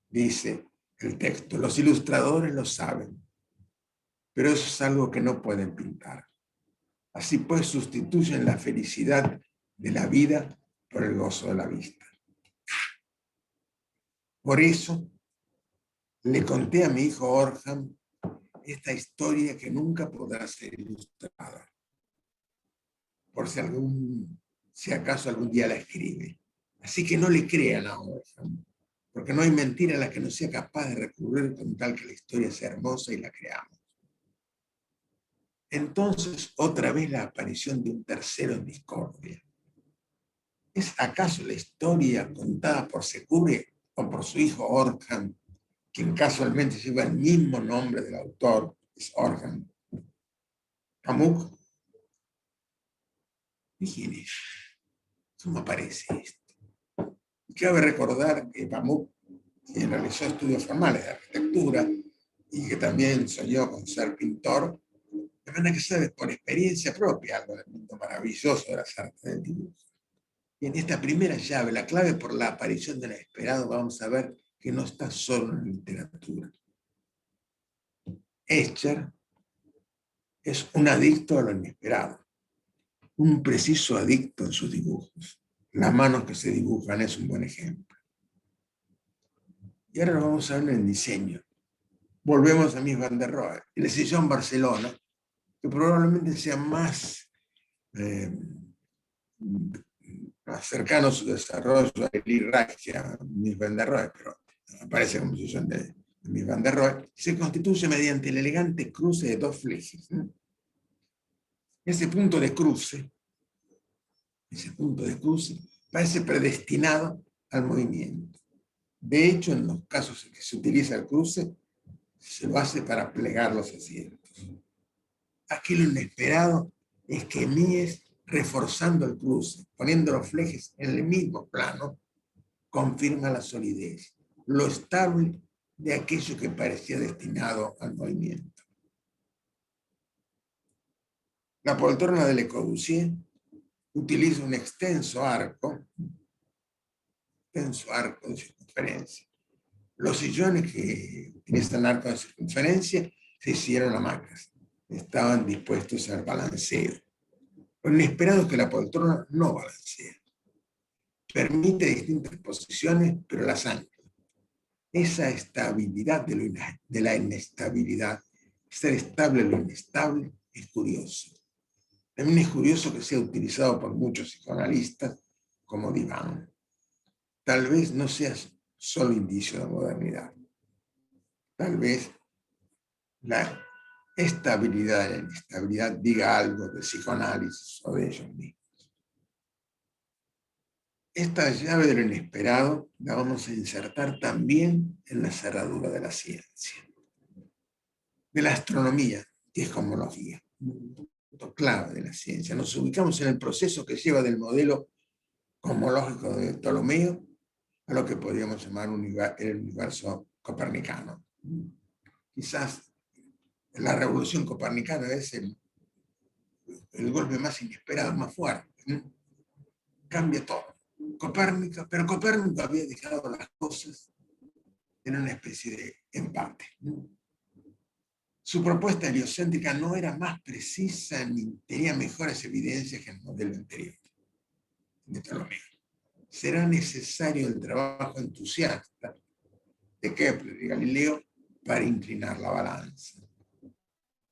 Dice el texto, los ilustradores lo saben, pero eso es algo que no pueden pintar. Así pues sustituyen la felicidad de la vida por el gozo de la vista. Por eso le conté a mi hijo Orhan esta historia que nunca podrá ser ilustrada, por si acaso algún día la escribe. Así que no le crean a Orhan, porque no hay mentira a la que no sea capaz de recurrir con tal que la historia sea hermosa y la creamos. Entonces, otra vez la aparición de un tercero en discordia. ¿Es acaso la historia contada por Secure o por su hijo Orhan, quien casualmente lleva el mismo nombre del autor, es Orhan Pamuk? ¿Y quién es? ¿Cómo aparece esto? Y cabe recordar que Pamuk, quien realizó estudios formales de arquitectura y que también soñó con ser pintor, De manera que sabes por experiencia propia algo del mundo maravilloso de las artes del dibujo. Y en esta primera llave, la clave por la aparición del inesperado, vamos a ver que no está solo en la literatura. Escher es un adicto a lo inesperado, un preciso adicto en sus dibujos. Las manos que se dibujan es un buen ejemplo. Y ahora lo vamos a ver en el diseño. Volvemos a Mies van der Rohe. El sillón Barcelona, que probablemente sea más cercano a su desarrollo a Lee Reich que a Mies van der Rohe, pero aparece como sillón de Mies van der Rohe, se constituye mediante el elegante cruce de dos flejes. Ese punto de cruce parece predestinado al movimiento. De hecho, en los casos en que se utiliza el cruce, se lo hace para plegar los asientos. Aquí lo inesperado es que Mies, reforzando el cruce, poniendo los flejes en el mismo plano, confirma la solidez, lo estable de aquello que parecía destinado al movimiento. La poltrona de Le Corbusier utiliza un extenso arco de circunferencia. Los sillones que utilizan arco de circunferencia se hicieron hamacas. Estaban dispuestos al balanceo. Lo inesperado es que la poltrona no balancea. Permite distintas posiciones, pero las ancla. Esa estabilidad de la inestabilidad, ser estable en lo inestable, es curioso. También es curioso que sea utilizado por muchos psicoanalistas como diván. Tal vez no sea solo indicio de modernidad. Tal vez la estabilidad y la inestabilidad diga algo de psicoanálisis o de ellos mismos. Esta llave de lo inesperado la vamos a insertar también en la cerradura de la ciencia, de la astronomía, que es cosmología, un punto clave de la ciencia. Nos ubicamos en el proceso que lleva del modelo cosmológico de Ptolomeo a lo que podríamos llamar el universo copernicano. Quizás la revolución copernicana es el golpe más inesperado, más fuerte. Cambia todo. Pero Copérnico había dejado las cosas en una especie de empate. Su propuesta heliocéntrica no era más precisa ni tenía mejores evidencias que el modelo anterior de Ptolomeo. Será necesario el trabajo entusiasta de Kepler y Galileo para inclinar la balanza.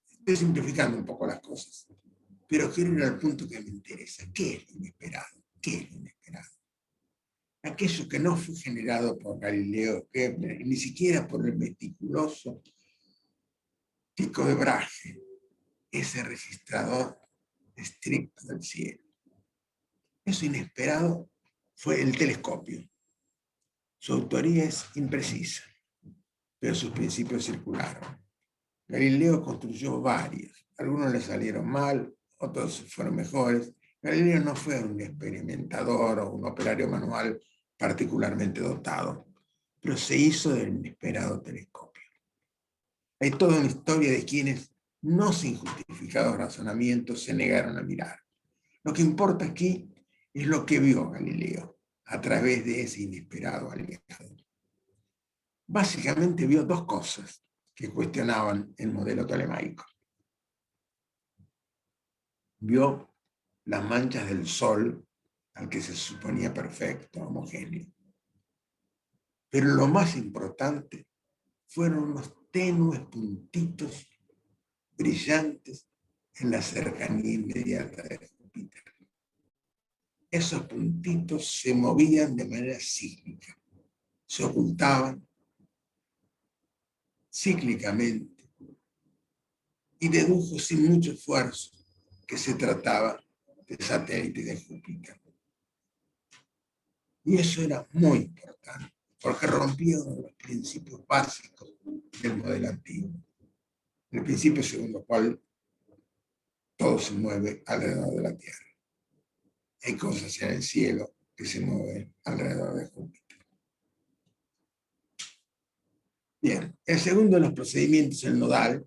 Estoy simplificando un poco las cosas, pero quiero ir al punto que me interesa. ¿Qué es lo inesperado? ¿Qué es lo inesperado? Aquello que no fue generado por Galileo, Kepler, ni siquiera por el meticuloso Tycho de Brahe, ese registrador estricto del cielo. Eso inesperado fue el telescopio. Su autoría es imprecisa, pero sus principios circularon. Galileo construyó varios. Algunos le salieron mal, otros fueron mejores. Galileo no fue un experimentador o un operario manual particularmente dotado, pero se hizo del inesperado telescopio. Hay toda una historia de quienes, no sin justificados razonamientos, se negaron a mirar. Lo que importa aquí es lo que vio Galileo a través de ese inesperado aliado. Básicamente vio dos cosas que cuestionaban el modelo tolemaico. Vio las manchas del Sol, al que se suponía perfecto, homogéneo. Pero lo más importante fueron unos tenues puntitos brillantes en la cercanía inmediata de Júpiter. Esos puntitos se movían de manera cíclica, se ocultaban cíclicamente y dedujo sin mucho esfuerzo que se trataba de satélites de Júpiter. Y eso era muy importante, porque rompía uno de los principios básicos del modelo antiguo. El principio según el cual todo se mueve alrededor de la Tierra. Hay cosas en el cielo que se mueven alrededor de Júpiter. Bien, el segundo de los procedimientos, el nodal,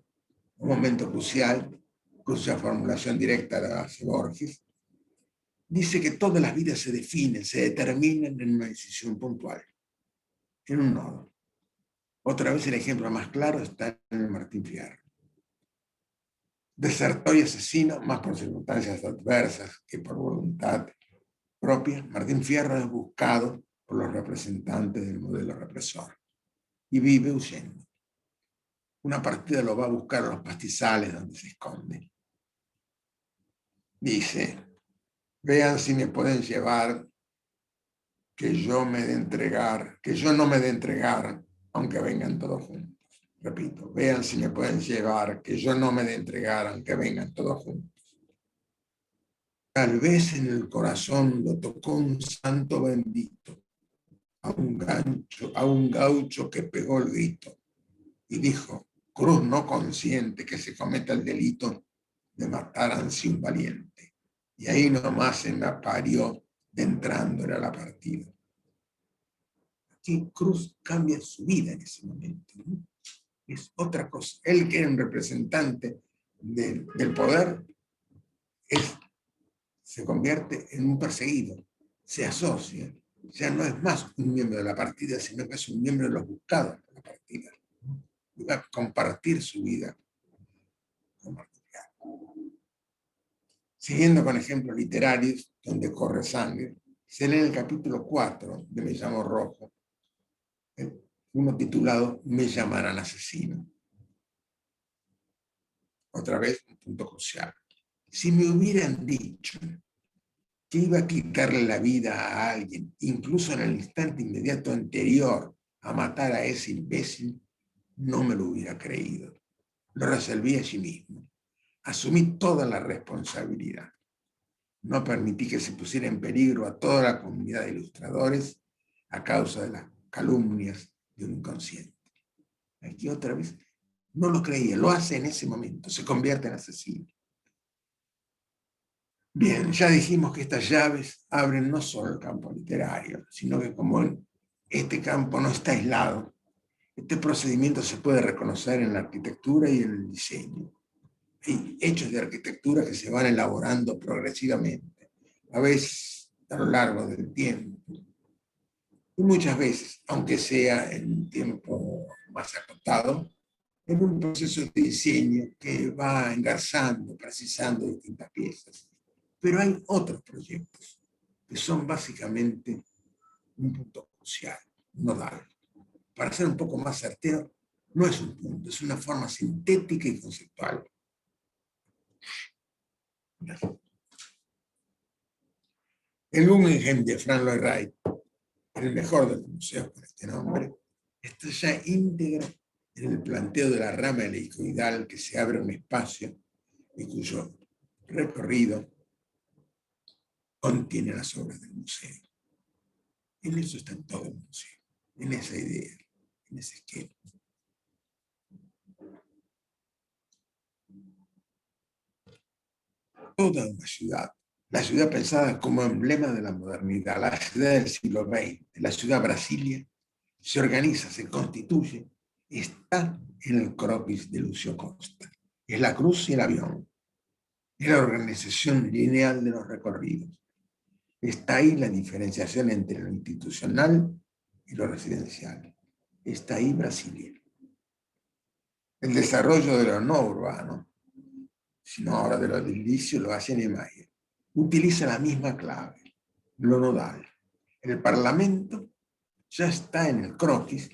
un momento crucial, cuya formulación directa la hace Borges, dice que todas las vidas se definen, se determinan en una decisión puntual, en un nodo. Otra vez el ejemplo más claro está en el Martín Fierro. Desertor y asesino, más por circunstancias adversas que por voluntad propia, Martín Fierro es buscado por los representantes del modelo represor y vive huyendo. Una partida lo va a buscar a los pastizales donde se esconde. Dice, vean si me pueden llevar, que yo no me de entregar, aunque vengan todos juntos. Repito, vean si me pueden llevar, que yo no me de entregar, aunque vengan todos juntos. Tal vez en el corazón lo tocó un santo bendito, a un gaucho que pegó el grito y dijo, cruz no consciente que se cometa el delito de matar ansí un valiente. Y ahí nomás se me aparió de entrándole a la partida. Aquí Cruz cambia su vida en ese momento, ¿no? Es otra cosa. Él, que era un representante del poder, se convierte en un perseguido, se asocia, ya no es más un miembro de la partida, sino que es un miembro de los buscados de la partida. Y va a compartir su vida con Martín Fierro. Siguiendo con ejemplos literarios donde corre sangre, se lee el capítulo 4 de Me llamo Rojo, uno titulado Me llamarán asesino. Otra vez, un punto crucial. Si me hubieran dicho que iba a quitarle la vida a alguien, incluso en el instante inmediato anterior a matar a ese imbécil, no me lo hubiera creído. Lo resolví allí mismo. Asumí toda la responsabilidad. No permití que se pusiera en peligro a toda la comunidad de ilustradores a causa de las calumnias de un inconsciente. Aquí otra vez, no lo creía, lo hace en ese momento, se convierte en asesino. Bien, ya dijimos que estas llaves abren no solo el campo literario, sino que como este campo no está aislado, este procedimiento se puede reconocer en la arquitectura y en el diseño. Hay hechos de arquitectura que se van elaborando progresivamente, a veces a lo largo del tiempo, y muchas veces, aunque sea en un tiempo más acotado, en un proceso de diseño que va engarzando, precisando distintas piezas. Pero hay otros proyectos que son básicamente un punto crucial, nodal. Para ser un poco más certero, no es un punto, es una forma sintética y conceptual. El Guggenheim de Frank Lloyd Wright, el mejor de los museos con este nombre, está ya íntegra en el planteo de la rama helicoidal que se abre un espacio y cuyo recorrido contiene las obras del museo. En eso está todo el museo, en esa idea, en ese esquema. Toda una ciudad, la ciudad pensada como emblema de la modernidad, la ciudad del siglo XX, la ciudad Brasilia, se organiza, se constituye, está en el croquis de Lucio Costa. Es la cruz y el avión, es la organización lineal de los recorridos. Está ahí la diferenciación entre lo institucional y lo residencial. Está ahí Brasilia. El desarrollo de lo no urbano, sino ahora de lo edilicio, lo hace Niemeyer. Utiliza la misma clave, lo nodal. El Parlamento ya está en el croquis,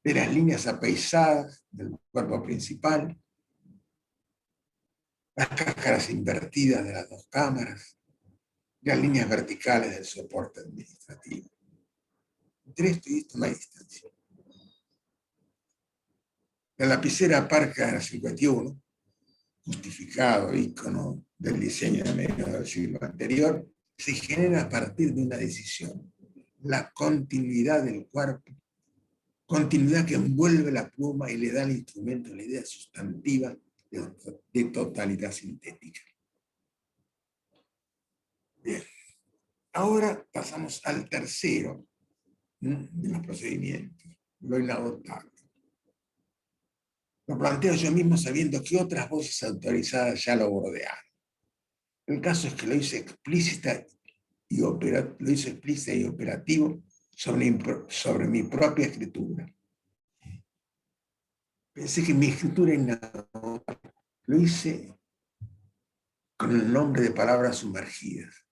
de las líneas apaisadas del cuerpo principal, las cáscaras invertidas de las dos cámaras, las líneas verticales del soporte administrativo. Entre esto y esto no hay distancia. La lapicera Parker 51, justificado ícono del diseño de mediados del siglo anterior, se genera a partir de una decisión, la continuidad del cuerpo, continuidad que envuelve la pluma y le da al instrumento la idea sustantiva de totalidad sintética. Bien, ahora pasamos al tercero de los procedimientos, lo inagotable. Lo planteo yo mismo sabiendo que otras voces autorizadas ya lo bordearon. El caso es que lo hice explícita y operativo sobre mi propia escritura. Pensé que mi escritura inagotable lo hice con el nombre de palabras sumergidas.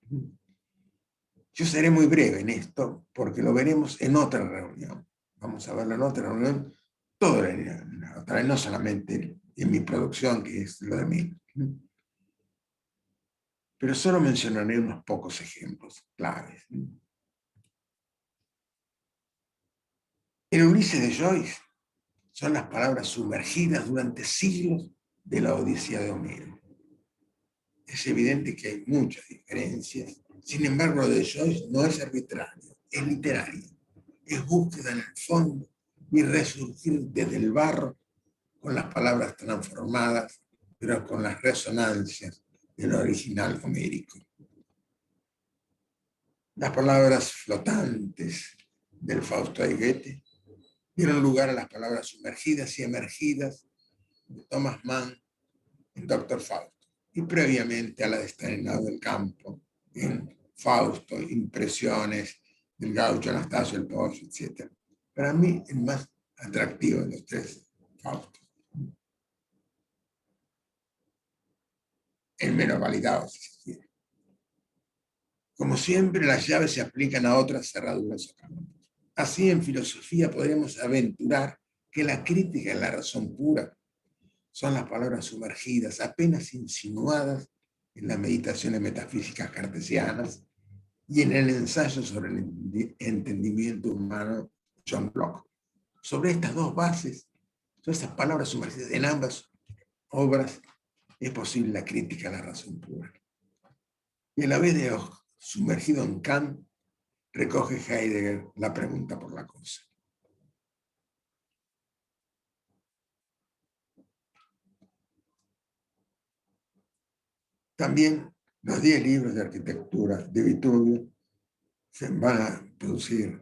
Yo seré muy breve en esto porque lo veremos en otra reunión. Vamos a verlo en otra reunión, todo otra vez, no solamente en mi producción, que es lo de mí. Pero solo mencionaré unos pocos ejemplos claves. En Ulises de Joyce son las palabras sumergidas durante siglos de la Odisea de Homero. Es evidente que hay muchas diferencias. Sin embargo, lo de Joyce no es arbitrario, es literario. Es búsqueda en el fondo y resurgir desde el barro con las palabras transformadas, pero con las resonancias del original homérico. Las palabras flotantes del Fausto de Goethe dieron lugar a las palabras sumergidas y emergidas de Thomas Mann en Doctor Fausto, y previamente a la de Stanislao del Campo en Fausto, Impresiones del Gaucho, Anastasio, el Pozo, etc. Para mí, el más atractivo de los tres Faustos. El menos validado, si se quiere. Como siempre, las llaves se aplican a otras cerraduras o campos. Así, en filosofía podremos aventurar que la crítica en la razón pura son las palabras sumergidas, apenas insinuadas en las meditaciones metafísicas cartesianas y en el ensayo sobre el entendimiento humano, John Locke. Sobre estas dos bases, sobre esas palabras sumergidas en ambas obras, es posible la crítica a la razón pura. Y a la vez de sumergido en Kant, recoge Heidegger la pregunta por la cosa. También los 10 libros de arquitectura de Vitruvio se van a producir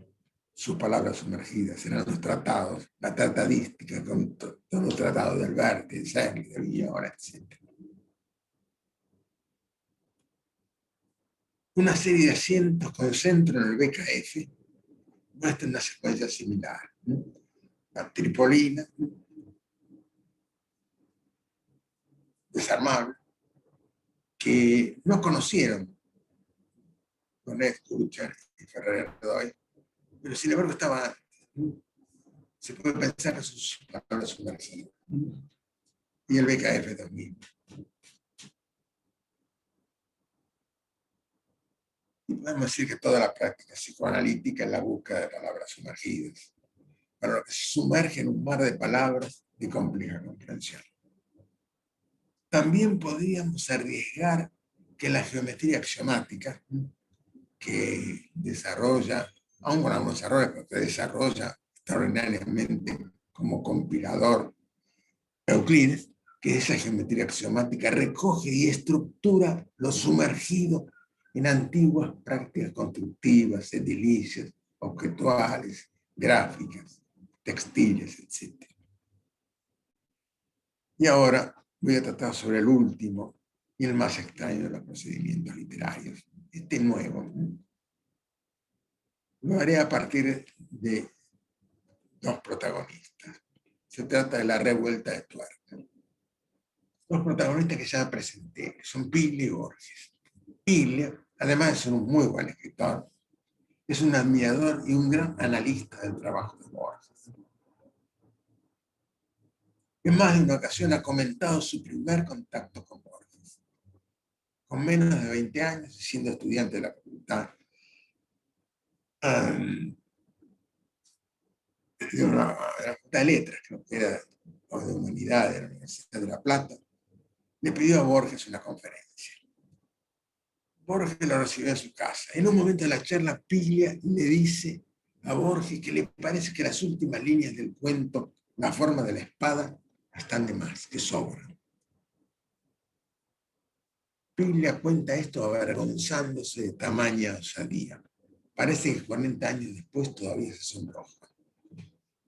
sus palabras sumergidas, serán los tratados, la tratadística, con todos los tratados de Alberti, de Serli, de Villora, etc. Una serie de asientos con centro en el BKF muestra una secuencia similar. La tripolina, desarmable, que no conocieron Bonet, Kuchar y Ferrer Godoy, pero sin embargo estaba antes. Se puede pensar en sus palabras sumergidas. Y el BKF también. Y podemos decir que toda la práctica psicoanalítica es la búsqueda de palabras sumergidas, para lo que se sumerge en un mar de palabras de compleja comprensión. También podríamos arriesgar que la geometría axiomática, que desarrolla, aun con algunos errores, pero que desarrolla extraordinariamente como compilador Euclides, que esa geometría axiomática recoge y estructura lo sumergido en antiguas prácticas constructivas, edilicias, objetuales, gráficas, textiles, etc. Y ahora voy a tratar sobre el último y el más extraño de los procedimientos literarios, este nuevo. Lo haré a partir de dos protagonistas. Se trata de la revuelta de tuerca. Dos protagonistas que ya presenté, que son Piglia y Borges. Piglia, además de ser un muy buen escritor, es un admirador y un gran analista del trabajo de Borges. En más de una ocasión ha comentado su primer contacto con Borges. Con menos de 20 años, siendo estudiante de la facultad de la Facultad de Letras, creo que era, o de Humanidades de la Universidad de La Plata, le pidió a Borges una conferencia. Borges lo recibió en su casa. En un momento de la charla, Piglia le dice a Borges que le parece que las últimas líneas del cuento, La forma de la espada, están de más, que sobran. Piglia cuenta esto avergonzándose de tamaña osadía. Parece que 40 años después todavía se sonroja.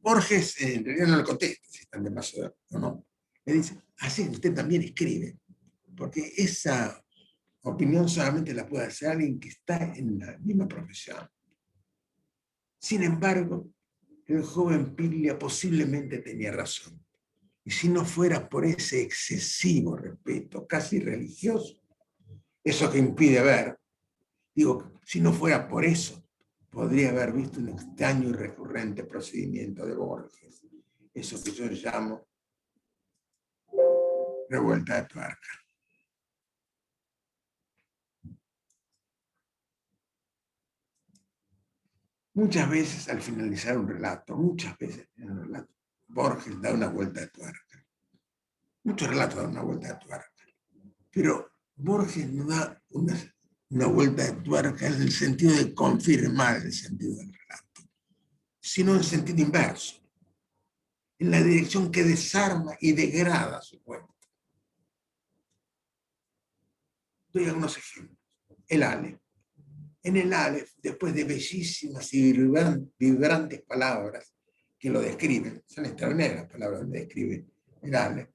Borges en realidad no le contesta si están de paso o no. Le dice, así usted también escribe, porque esa opinión solamente la puede hacer alguien que está en la misma profesión. Sin embargo, el joven Piglia posiblemente tenía razón. Y si no fuera por ese excesivo respeto, casi religioso, eso que impide ver, digo, si no fuera por eso, podría haber visto un extraño y recurrente procedimiento de Borges. Eso que yo llamo revuelta de tuerca. Muchas veces al finalizar un relato, Borges da una vuelta de tuerca. Muchos relatos dan una vuelta de tuerca. Pero Borges no da una vuelta de tuerca en el sentido de confirmar el sentido del relato, sino en el sentido inverso, en la dirección que desarma y degrada su cuento. Doy algunos ejemplos. El Aleph. En el Aleph, después de bellísimas y vibrantes palabras que lo describen, son extraordinarias las palabras donde describe el Aleph,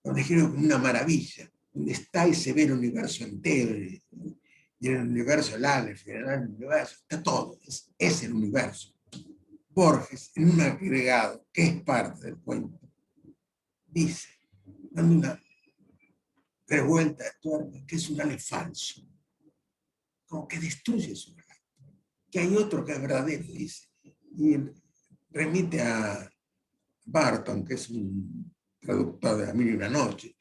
lo describe como una maravilla, donde está y se ve el universo entero, y en el universo el Aleph, y en el universo, está todo, es el universo. Borges, en un agregado que es parte del cuento, dice, dando una revuelta de tuerca, que es un Aleph falso, como que destruye su relato, que hay otro que es verdadero, dice, y remite a Barton, que es un traductor de La Mil y una Noche,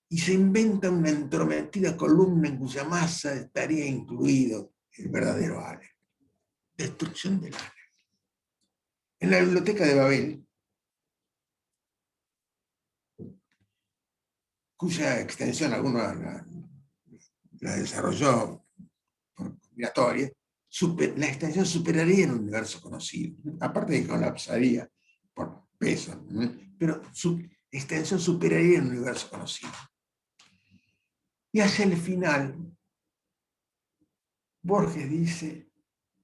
y se inventa una entrometida columna en cuya masa estaría incluido el verdadero Aleph. Destrucción del Aleph. En la biblioteca de Babel, cuya extensión alguno la desarrolló por combinatoria, la extensión superaría el universo conocido, aparte de que colapsaría por peso, pero su extensión superaría el universo conocido. Y hacia el final, Borges dice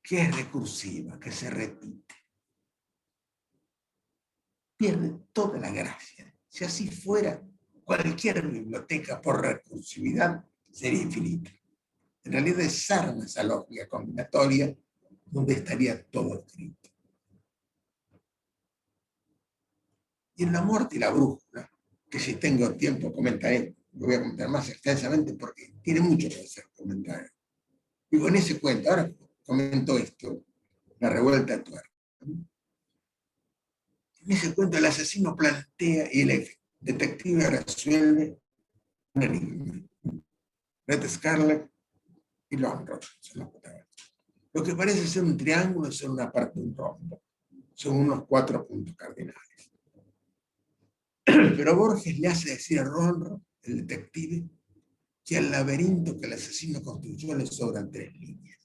que es recursiva, que se repite. Pierde toda la gracia. Si así fuera, cualquier biblioteca por recursividad sería infinita. En realidad desarma esa lógica combinatoria donde estaría todo escrito. Y en La muerte y la brújula, que si tengo tiempo comentaré, lo voy a comentar más extensamente porque tiene mucho que hacer comentario. Digo, en ese cuento, ahora comento esto, la revuelta de tuerca. En ese cuento el asesino plantea y el detective resuelve un enigma. Red Scarlet y Longroth son los protagonistas. Lo que parece ser un triángulo es una parte de un rombo. Son unos 4 puntos cardinales. Pero Borges le hace decir a Ronro, el detective, que al laberinto que el asesino construyó le sobran 3 líneas.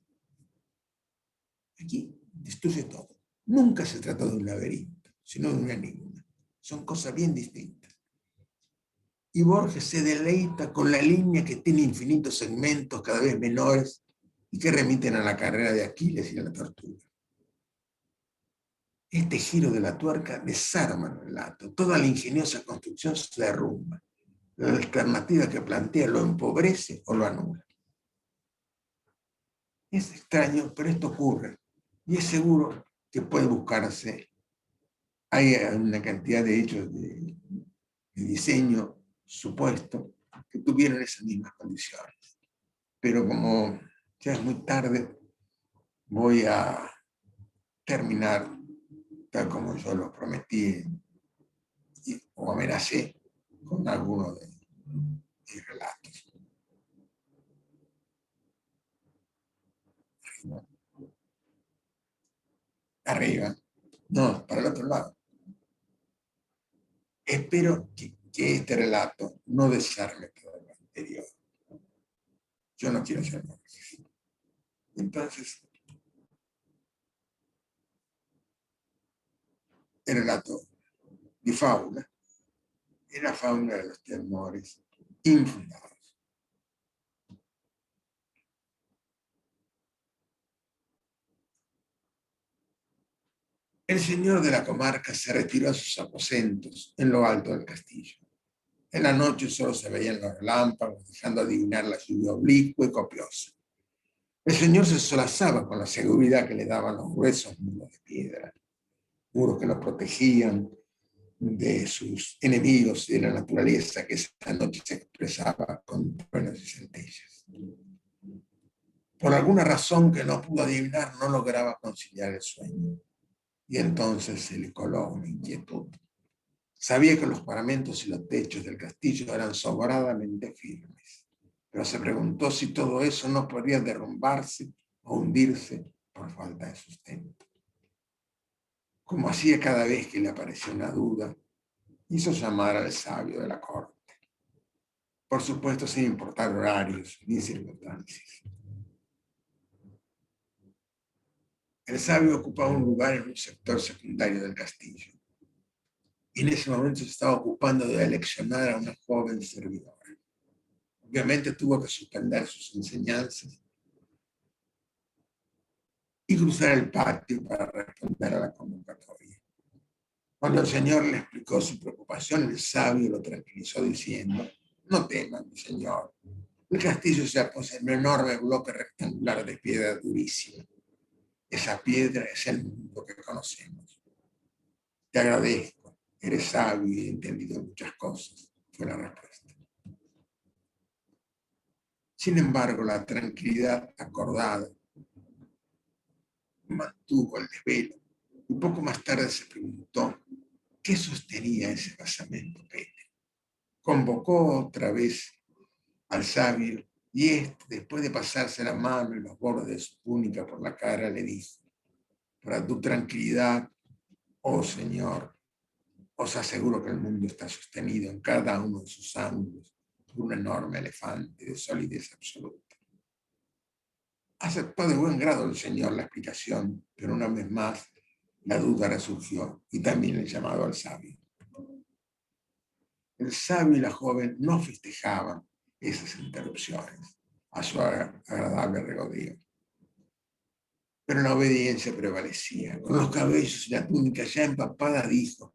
Aquí destruye todo. Nunca se trata de un laberinto, sino de un enigma. Son cosas bien distintas. Y Borges se deleita con la línea que tiene infinitos segmentos cada vez menores y que remiten a la carrera de Aquiles y a la tortuga. Este giro de la tuerca desarma el relato. Toda la ingeniosa construcción se derrumba. La alternativa que plantea lo empobrece o lo anula. Es extraño, pero esto ocurre. Y es seguro que puede buscarse. Hay una cantidad de hechos de diseño supuesto que tuvieron esas mismas condiciones. Pero como ya es muy tarde, voy a terminar tal como yo lo prometí o amenacé con alguno de mis relatos. Arriba. No, para el otro lado. Espero que este relato no desarme todo lo anterior. Yo no quiero ser Borges. Entonces, el relato de fábula era fábula de los temores infundados. El señor de la comarca se retiró a sus aposentos en lo alto del castillo. En la noche solo se veían los relámpagos, dejando adivinar la lluvia oblicua y copiosa. El señor se solazaba con la seguridad que le daban los gruesos muros de piedra, muros que lo protegían de sus enemigos y de la naturaleza que esa noche se expresaba con truenos y centellas. Por alguna razón que no pudo adivinar, no lograba conciliar el sueño. Y entonces se le coló una inquietud. Sabía que los paramentos y los techos del castillo eran sobradamente firmes, pero se preguntó si todo eso no podría derrumbarse o hundirse por falta de sustento. Como hacía cada vez que le apareció una duda, hizo llamar al sabio de la corte, por supuesto sin importar horarios ni circunstancias. El sabio ocupaba un lugar en un sector secundario del castillo, y en ese momento se estaba ocupando de eleccionar a una joven servidora. Obviamente tuvo que suspender sus enseñanzas y cruzar el patio para responder a la convocatoria. Cuando el señor le explicó su preocupación, el sabio lo tranquilizó diciendo: no teman, mi señor. El castillo se apoya en un enorme bloque rectangular de piedra durísima. Esa piedra es el mundo que conocemos. Te agradezco, eres sabio y entendido muchas cosas, fue la respuesta. Sin embargo, la tranquilidad acordada mantuvo el desvelo y poco más tarde se preguntó qué sostenía ese basamento pétreo. Convocó otra vez al sabio y este, después de pasarse la mano en los bordes de su túnica por la cara, le dijo: para tu tranquilidad, oh Señor, os aseguro que el mundo está sostenido en cada uno de sus ángulos por un enorme elefante de solidez absoluta. Aceptó de buen grado el señor la explicación, pero una vez más la duda resurgió y también el llamado al sabio. El sabio y la joven no festejaban esas interrupciones a su agradable regodeo, pero la obediencia prevalecía. Con los cabellos y la túnica ya empapada dijo: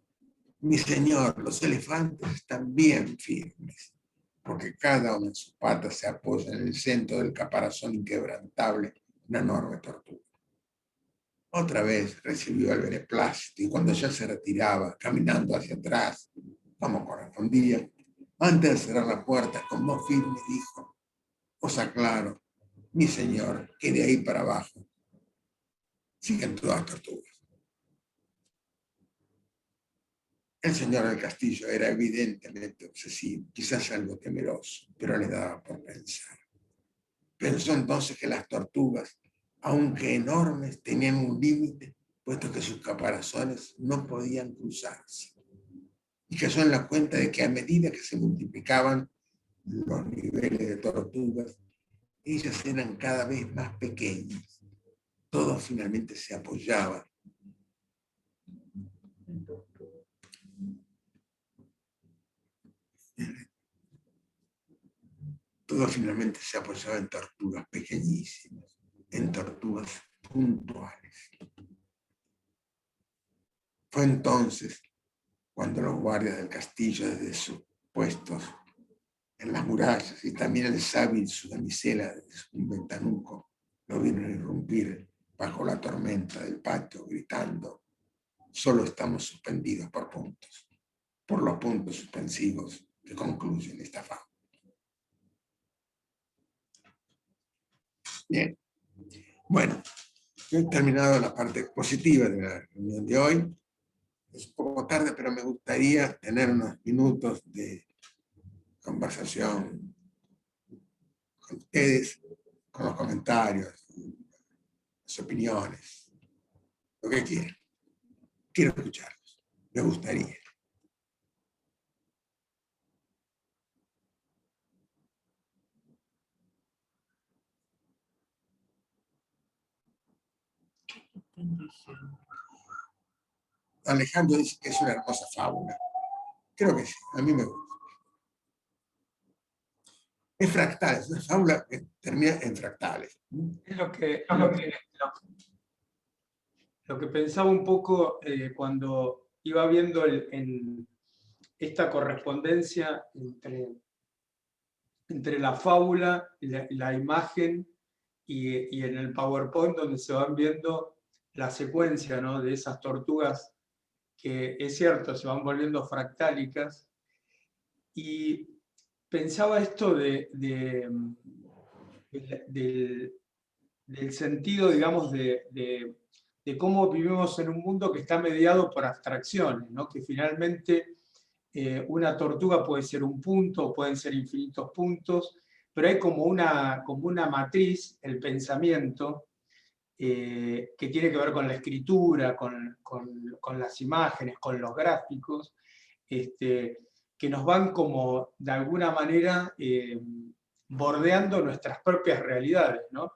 mi señor, los elefantes están bien firmes, porque cada una de sus patas se apoya en el centro del caparazón inquebrantable de una enorme tortuga. Otra vez recibió el beneplácito y cuando ya se retiraba, caminando hacia atrás, como correspondía, antes de cerrar la puerta, con voz firme dijo: os aclaro, mi señor, que de ahí para abajo siguen todas tortugas. El señor del castillo era evidentemente obsesivo, quizás algo temeroso, pero le daba por pensar. Pensó entonces que las tortugas, aunque enormes, tenían un límite, puesto que sus caparazones no podían cruzarse. Y cayó en la cuenta de que a medida que se multiplicaban los niveles de tortugas, ellas eran cada vez más pequeñas. Todo finalmente se apoyaba en tortugas pequeñísimas, en tortugas puntuales. Fue entonces cuando los guardias del castillo, desde sus puestos en las murallas, y también el sabio y su damisela desde un ventanuco, lo vieron irrumpir bajo la tormenta del patio, gritando: solo estamos suspendidos por puntos, por los puntos suspensivos que concluyen esta fábula. Bien, bueno, he terminado la parte positiva de la reunión de hoy. Es un poco tarde, pero me gustaría tener unos minutos de conversación con ustedes, con los comentarios, las opiniones, lo que quieran. Quiero escucharlos, me gustaría. Alejandro dice que es una hermosa fábula. Creo que sí, a mí me gusta. Es fractal, es una fábula que termina en fractales. Es lo que lo que pensaba un poco cuando iba viendo esta correspondencia entre la fábula y la imagen y en el PowerPoint donde se van viendo la secuencia, ¿no?, de esas tortugas que, es cierto, se van volviendo fractálicas. Y pensaba esto del sentido, digamos, de cómo vivimos en un mundo que está mediado por abstracciones, ¿no? Que finalmente una tortuga puede ser un punto, pueden ser infinitos puntos, pero hay como una matriz, el pensamiento, que tiene que ver con la escritura, con las imágenes, con los gráficos, que nos van como de alguna manera bordeando nuestras propias realidades, ¿no?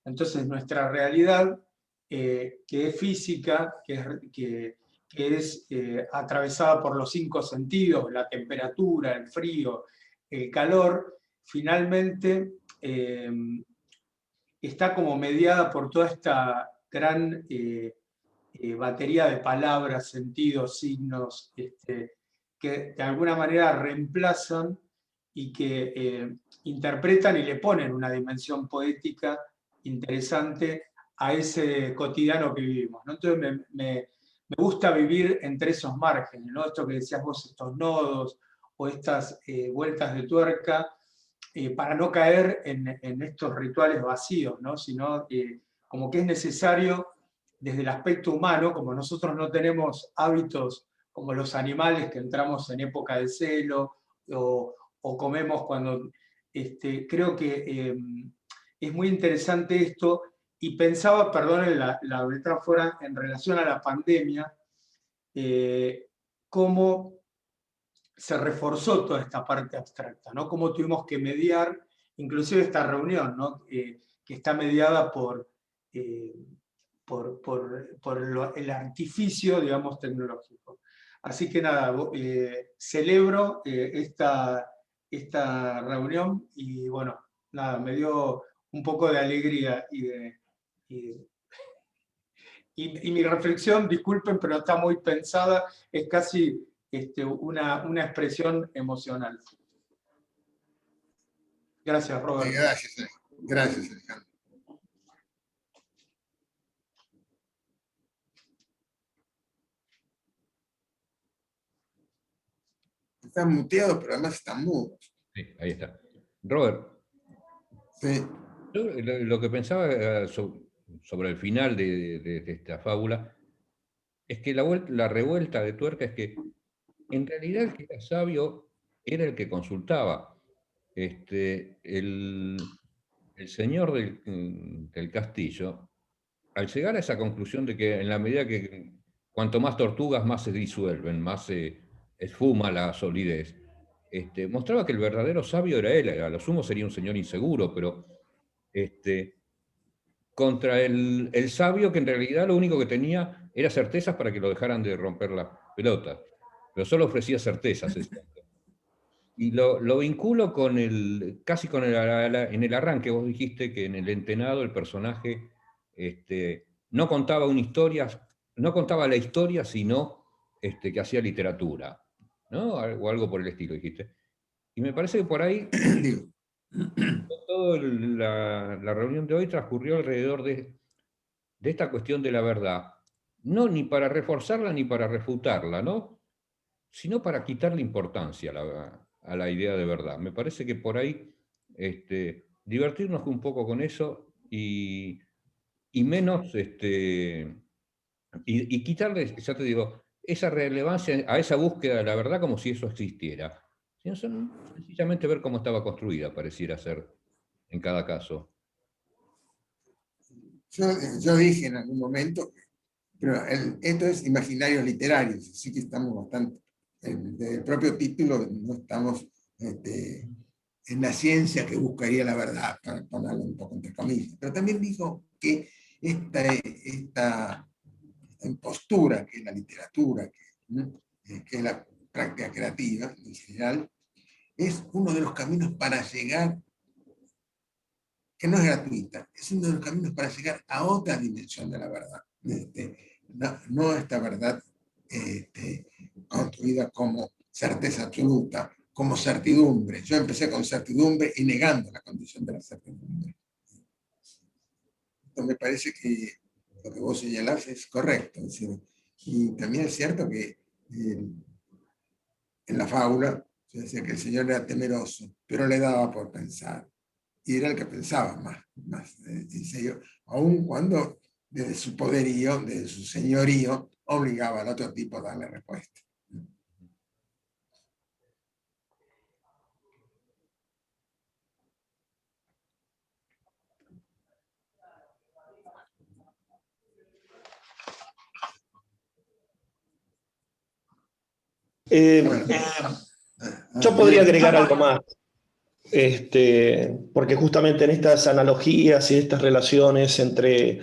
Entonces nuestra realidad, que es física, que es atravesada por los 5 sentidos, la temperatura, el frío, el calor, finalmente está como mediada por toda esta gran batería de palabras, sentidos, signos, que de alguna manera reemplazan y que interpretan y le ponen una dimensión poética interesante a ese cotidiano que vivimos, ¿no? Entonces me gusta vivir entre esos márgenes, ¿no? Esto que decías vos, estos nodos o estas vueltas de tuerca, para no caer en estos rituales vacíos, ¿no? Sino como que es necesario desde el aspecto humano, como nosotros no tenemos hábitos como los animales, que entramos en época de celo o comemos cuando... creo que es muy interesante esto, y pensaba, perdonen la metáfora, en relación a la pandemia, cómo se reforzó toda esta parte abstracta, ¿no? Cómo tuvimos que mediar, inclusive esta reunión, ¿no? Que está mediada por el artificio, digamos, tecnológico. Así que nada, celebro esta reunión y bueno, nada, me dio un poco de alegría y mi reflexión, disculpen, pero está muy pensada, es casi una expresión emocional. Gracias, Robert. Gracias, Alejandro. Están muteados, pero además están mudos. Sí, ahí está. Robert, Sí. yo lo que pensaba sobre el final de esta fábula es que la revuelta de tuerca es que en realidad el que era sabio era el que consultaba. El señor del castillo, al llegar a esa conclusión de que en la medida que cuanto más tortugas más se disuelven, más se esfuma la solidez, mostraba que el verdadero sabio era él. A lo sumo sería un señor inseguro, pero contra el sabio que en realidad lo único que tenía era certezas para que lo dejaran de romper las pelotas, pero solo ofrecía certezas. Y lo vinculo con casi con en el arranque, vos dijiste que en el Entenado el personaje no contaba una historia, no contaba la historia, sino que hacía literatura, ¿no? O algo por el estilo, dijiste. Y me parece que por ahí toda la reunión de hoy transcurrió alrededor de esta cuestión de la verdad, no ni para reforzarla ni para refutarla, ¿no? Sino para quitarle importancia a la idea de verdad. Me parece que por ahí divertirnos un poco con eso y menos, y quitarle, ya te digo, esa relevancia a esa búsqueda de la verdad como si eso existiera. Sino sencillamente ver cómo estaba construida, pareciera ser, en cada caso. Yo dije en algún momento, pero esto es imaginario literario, así que estamos bastante, desde el propio título no estamos en la ciencia que buscaría la verdad, para ponerlo un poco entre comillas. Pero también dijo que esta postura que es la literatura, que es la práctica creativa en general, es uno de los caminos para llegar, que no es gratuita, es uno de los caminos para llegar a otra dimensión de la verdad. no esta verdad construida como certeza absoluta, como certidumbre. Yo empecé con certidumbre y negando la condición de la certidumbre. Entonces me parece que lo que vos señalás es correcto. Es decir, y también es cierto que en la fábula se decía que el Señor era temeroso, pero le daba por pensar. Y era el que pensaba más en serio, aun cuando desde su poderío, desde su señorío, obligaba al otro tipo a darle respuesta. Bueno, Yo podría bien. agregar algo más, porque justamente en estas analogías y estas relaciones entre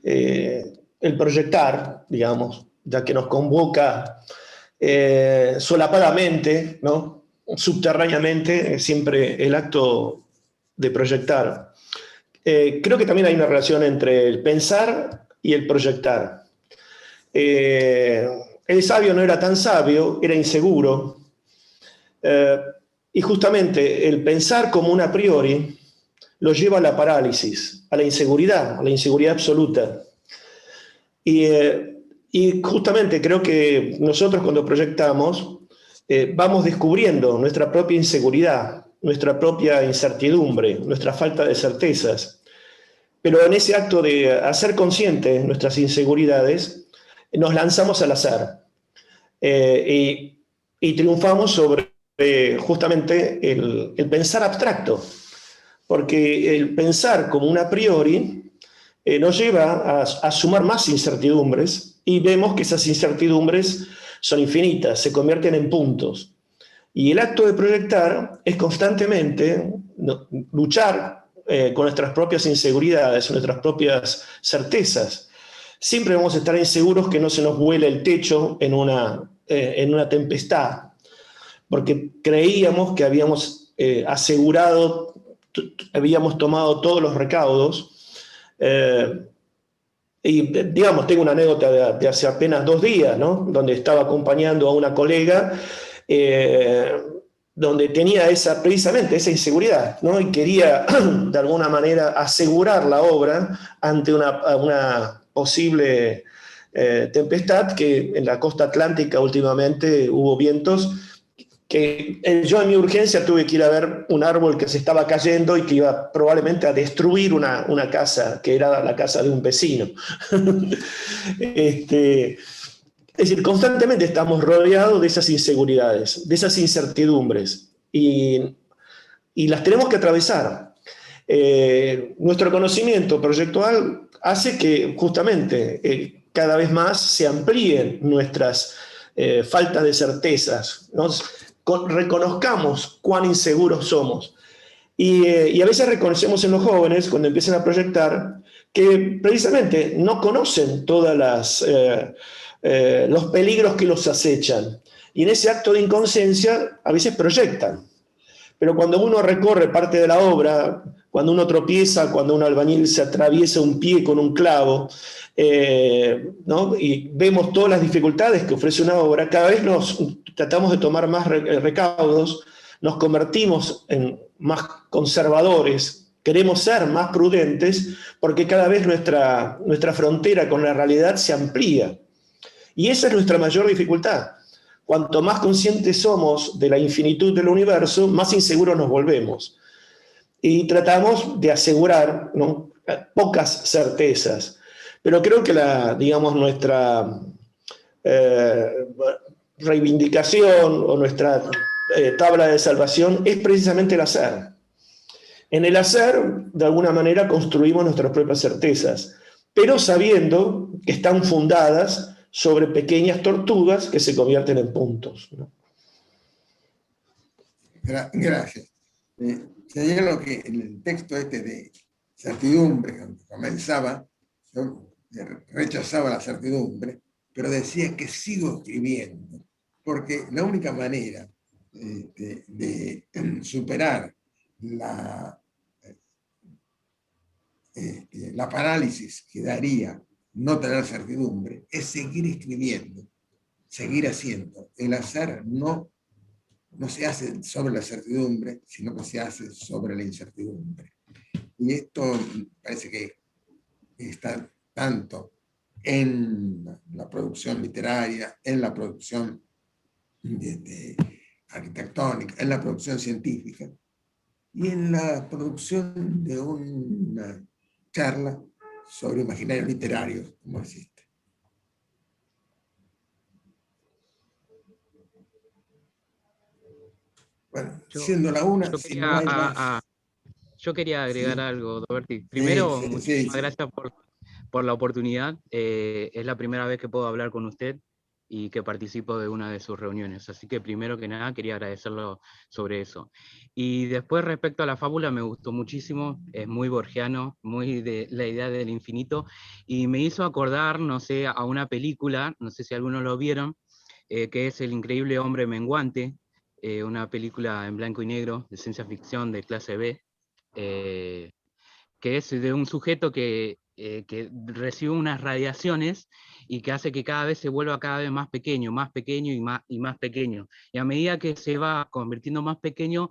el proyectar, digamos, ya que nos convoca solapadamente, ¿no? Subterráneamente, siempre el acto de proyectar. Creo que también hay una relación entre el pensar y el proyectar. El sabio no era tan sabio, era inseguro. Y justamente el pensar como un a priori lo lleva a la parálisis, a la inseguridad absoluta. Y justamente creo que nosotros cuando proyectamos vamos descubriendo nuestra propia inseguridad, nuestra propia incertidumbre, nuestra falta de certezas. Pero en ese acto de hacer conscientes nuestras inseguridades, nos lanzamos al azar y triunfamos sobre justamente el pensar abstracto, porque el pensar como un a priori nos lleva a sumar más incertidumbres y vemos que esas incertidumbres son infinitas, se convierten en puntos. Y el acto de proyectar es constantemente luchar con nuestras propias inseguridades, nuestras propias certezas. Siempre vamos a estar inseguros que no se nos vuele el techo en una tempestad, porque creíamos que habíamos asegurado, habíamos tomado todos los recaudos. Y digamos, tengo una anécdota de hace apenas 2 días, ¿no? Donde estaba acompañando a una colega, donde tenía precisamente esa inseguridad, ¿no? Y quería de alguna manera asegurar la obra ante una posible tempestad, que en la costa atlántica últimamente hubo vientos que yo en mi urgencia tuve que ir a ver un árbol que se estaba cayendo y que iba probablemente a destruir una casa, que era la casa de un vecino. Es decir, constantemente estamos rodeados de esas inseguridades, de esas incertidumbres, y las tenemos que atravesar. Nuestro conocimiento proyectual hace que justamente cada vez más se amplíen nuestras faltas de certezas, ¿no? Reconozcamos cuán inseguros somos. Y a veces reconocemos en los jóvenes, cuando empiezan a proyectar, que precisamente no conocen todos los peligros que los acechan. Y en ese acto de inconsciencia a veces proyectan. Pero cuando uno recorre parte de la obra, cuando uno tropieza, cuando un albañil se atraviesa un pie con un clavo, ¿no? Y vemos todas las dificultades que ofrece una obra, cada vez nos tratamos de tomar más recaudos, nos convertimos en más conservadores, queremos ser más prudentes, porque cada vez nuestra frontera con la realidad se amplía. Y esa es nuestra mayor dificultad. Cuanto más conscientes somos de la infinitud del universo, más inseguros nos volvemos. Y tratamos de asegurar, ¿no?, pocas certezas. Pero creo que nuestra reivindicación o nuestra tabla de salvación es precisamente el hacer. En el hacer, de alguna manera, construimos nuestras propias certezas, pero sabiendo que están fundadas sobre pequeñas tortugas que se convierten en puntos, ¿no? Gracias. Señalo que en el texto de certidumbre, cuando comenzaba, yo rechazaba la certidumbre, pero decía que sigo escribiendo, porque la única manera de superar la parálisis que daría no tener certidumbre, es seguir escribiendo, seguir haciendo. El hacer no se hace sobre la certidumbre, sino que se hace sobre la incertidumbre. Y esto parece que está tanto en la producción literaria, en la producción arquitectónica, en la producción científica y en la producción de una charla sobre imaginarios literarios, como existe. Bueno, siendo la una, si no hay más. Yo quería agregar Sí, algo, Roberti. Primero, sí, muchísimas sí. gracias por la oportunidad. Es la primera vez que puedo hablar con usted y que participo de una de sus reuniones. Así que primero que nada quería agradecerlo sobre eso. Y después respecto a la fábula me gustó muchísimo, es muy borgiano, muy de la idea del infinito, y me hizo acordar, no sé, a una película, no sé si algunos lo vieron, que es El increíble hombre menguante, una película en blanco y negro de ciencia ficción de clase B, que es de un sujeto que recibe unas radiaciones y que hace que cada vez se vuelva cada vez más pequeño y más pequeño. Y a medida que se va convirtiendo más pequeño,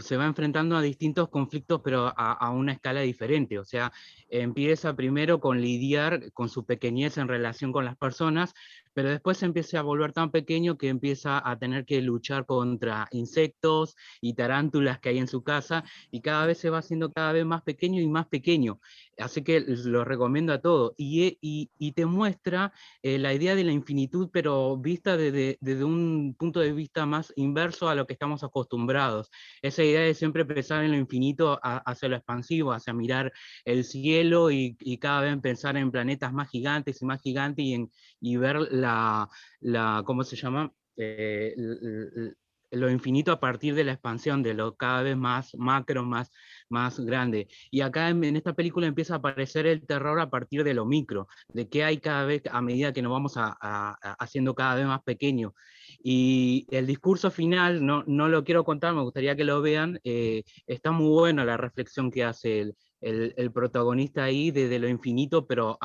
se va enfrentando a distintos conflictos, pero a una escala diferente. O sea, empieza primero con lidiar con su pequeñez en relación con las personas, pero después se empieza a volver tan pequeño que empieza a tener que luchar contra insectos y tarántulas que hay en su casa, y cada vez se va haciendo cada vez más pequeño y más pequeño. Así que lo recomiendo a todos. Y te muestra la idea de la infinitud, pero vista desde un punto de vista más inverso a lo que estamos acostumbrados. Esa idea de siempre pensar en lo infinito hacia lo expansivo, hacia mirar el cielo y cada vez pensar en planetas más gigantes y más gigantes y ver ¿cómo se llama? Lo infinito a partir de la expansión, de lo cada vez más macro, más grande. Y acá en esta película empieza a aparecer el terror a partir de lo micro, de qué hay cada vez a medida que nos vamos haciendo cada vez más pequeños. Y el discurso final, no lo quiero contar, me gustaría que lo vean, está muy buena la reflexión que hace el protagonista ahí desde lo infinito, pero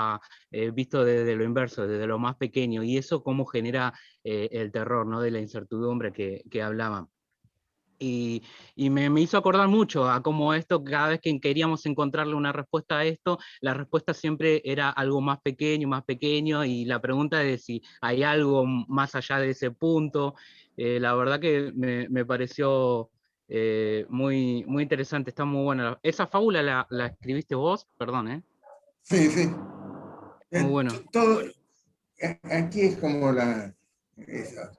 visto desde lo inverso, desde lo más pequeño, y eso cómo genera el terror, ¿no? De la incertidumbre que hablaban. Y me hizo acordar mucho a cómo esto, cada vez que queríamos encontrarle una respuesta a esto, la respuesta siempre era algo más pequeño, y la pregunta de si hay algo más allá de ese punto, la verdad que me pareció muy, muy interesante, está muy buena. ¿Esa fábula la escribiste vos? Perdón, ¿eh? Sí, sí. Muy bueno. Todo, aquí es como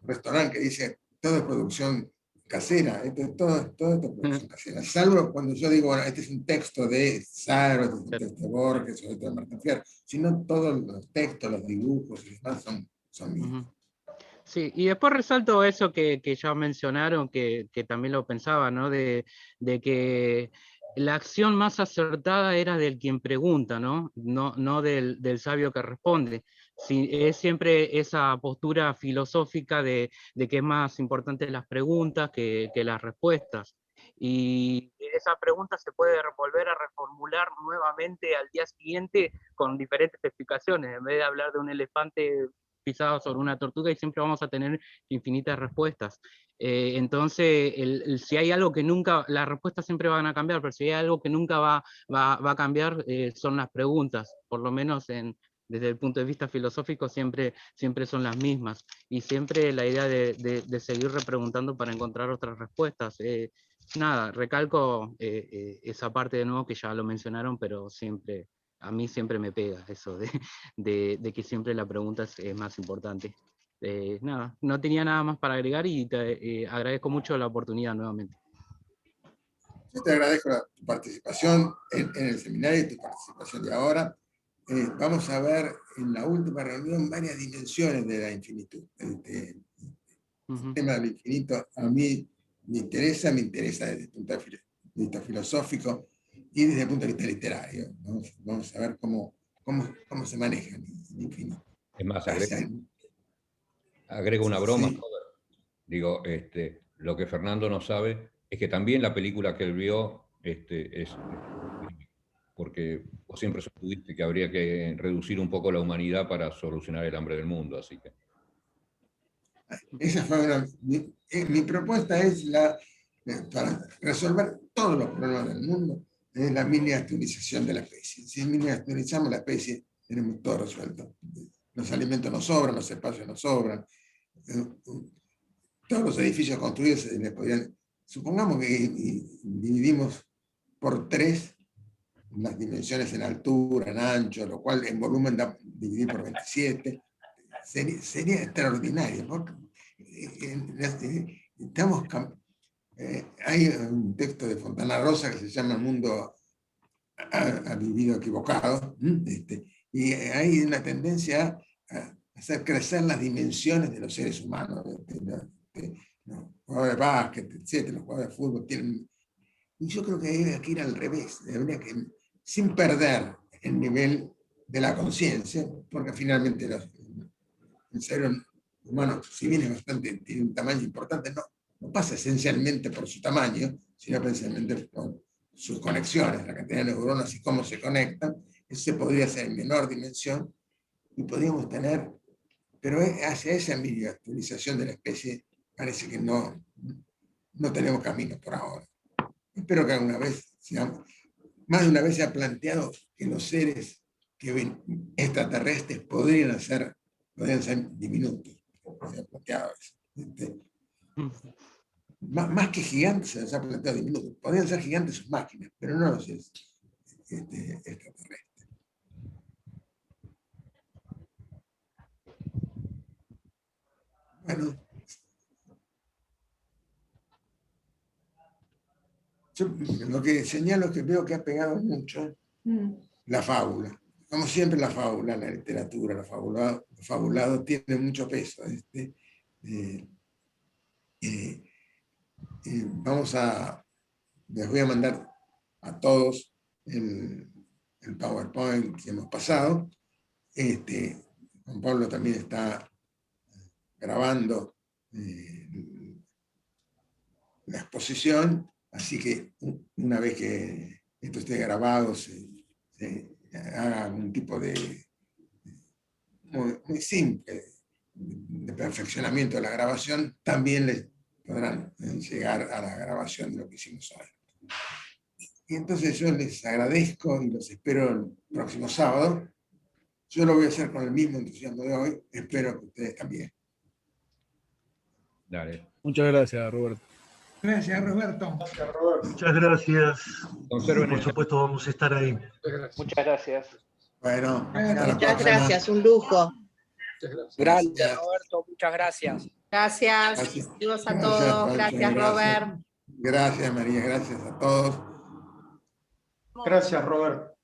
restaurante que dice todo es producción casera, todo es producción casera, salvo cuando yo digo, bueno, este es un texto de Saro, este es un texto de Borges, o este de Martín Fierro, sino todos los textos, los dibujos y demás son míos. Sí, y después resalto eso que ya mencionaron, que también lo pensaba, ¿no? De que la acción más acertada era del quien pregunta, ¿no? No del sabio que responde. Sí, es siempre esa postura filosófica de que es más importante las preguntas que las respuestas. Y esa pregunta se puede volver a reformular nuevamente al día siguiente con diferentes explicaciones. En vez de hablar de un elefante pisado sobre una tortuga, y siempre vamos a tener infinitas respuestas. Entonces, si hay algo que nunca, las respuestas siempre van a cambiar, pero si hay algo que nunca va a cambiar, son las preguntas, por lo menos desde el punto de vista filosófico siempre son las mismas, y siempre la idea de seguir repreguntando para encontrar otras respuestas. Nada, recalco esa parte de nuevo que ya lo mencionaron, pero a mí siempre me pega eso de que siempre la pregunta es más importante. Nada, no tenía nada más para agregar, y te agradezco mucho la oportunidad nuevamente. Yo te agradezco tu participación en el seminario y tu participación de ahora. Vamos a ver en la última reunión varias dimensiones de la infinitud. El tema del infinito a mí me interesa desde el punto de vista filosófico y desde el punto de vista literario. Vamos a ver cómo se maneja el infinito. Es más, agrego una broma. Sí. Digo, lo que Fernando no sabe es que también la película que él vio porque vos siempre sostuviste que habría que reducir un poco la humanidad para solucionar el hambre del mundo, así que... Esa fue mi propuesta es para resolver todos los problemas del mundo, es la miniaturización de la especie. Si miniaturizamos la especie, tenemos todo resuelto. Los alimentos no sobran, los espacios no sobran, todos los edificios construidos se les podían... Supongamos que dividimos por 3 las dimensiones en altura, en ancho, lo cual en volumen da dividir por 27. Sería extraordinario, porque hay un texto de Fontana Rosa que se llama El mundo ha vivido equivocado, y hay una tendencia a hacer crecer las dimensiones de los seres humanos. Los jugadores de básquet, etcétera, los jugadores de fútbol tienen... Y yo creo que hay que ir al revés, habría que, sin perder el nivel de la conciencia, porque finalmente el ser humano, si bien es tiene un tamaño importante, no pasa esencialmente por su tamaño, sino esencialmente por sus conexiones, la cantidad de neuronas y cómo se conectan. Eso podría ser en menor dimensión y podríamos tener, pero hacia esa miniaturización de la especie parece que no tenemos camino por ahora. Espero que alguna vez, más de una vez se ha planteado que los seres que ven extraterrestres podrían ser diminutos. Se ha planteado eso. Más que gigantes se ha planteado diminutos. Podrían ser gigantes sus máquinas, pero no los seres extraterrestres. Bueno, yo lo que señalo es que veo que ha pegado mucho la fábula. Como siempre la fábula, la literatura, lo fabulado tiene mucho peso. Les voy a mandar a todos el PowerPoint que hemos pasado. Juan Pablo también está grabando la exposición, así que una vez que esto esté grabado, se haga un tipo de muy simple de perfeccionamiento de la grabación, también les podrán llegar a la grabación de lo que hicimos hoy. Y entonces yo les agradezco y los espero el próximo sábado. Yo lo voy a hacer con el mismo entusiasmo de hoy, espero que ustedes también. Dale. Muchas gracias, Roberto. Gracias, Roberto. Gracias, Roberto. Muchas gracias. Conserven Por el- supuesto, vamos a estar ahí. Muchas gracias. Bueno, hasta la Muchas próxima. gracias, un lujo. Grande, Roberto, muchas gracias. Gracias. Gracias. Saludos a Gracias, todos. Pancho, Gracias, gracias. Robert. Gracias, María, gracias a todos. Gracias, Roberto.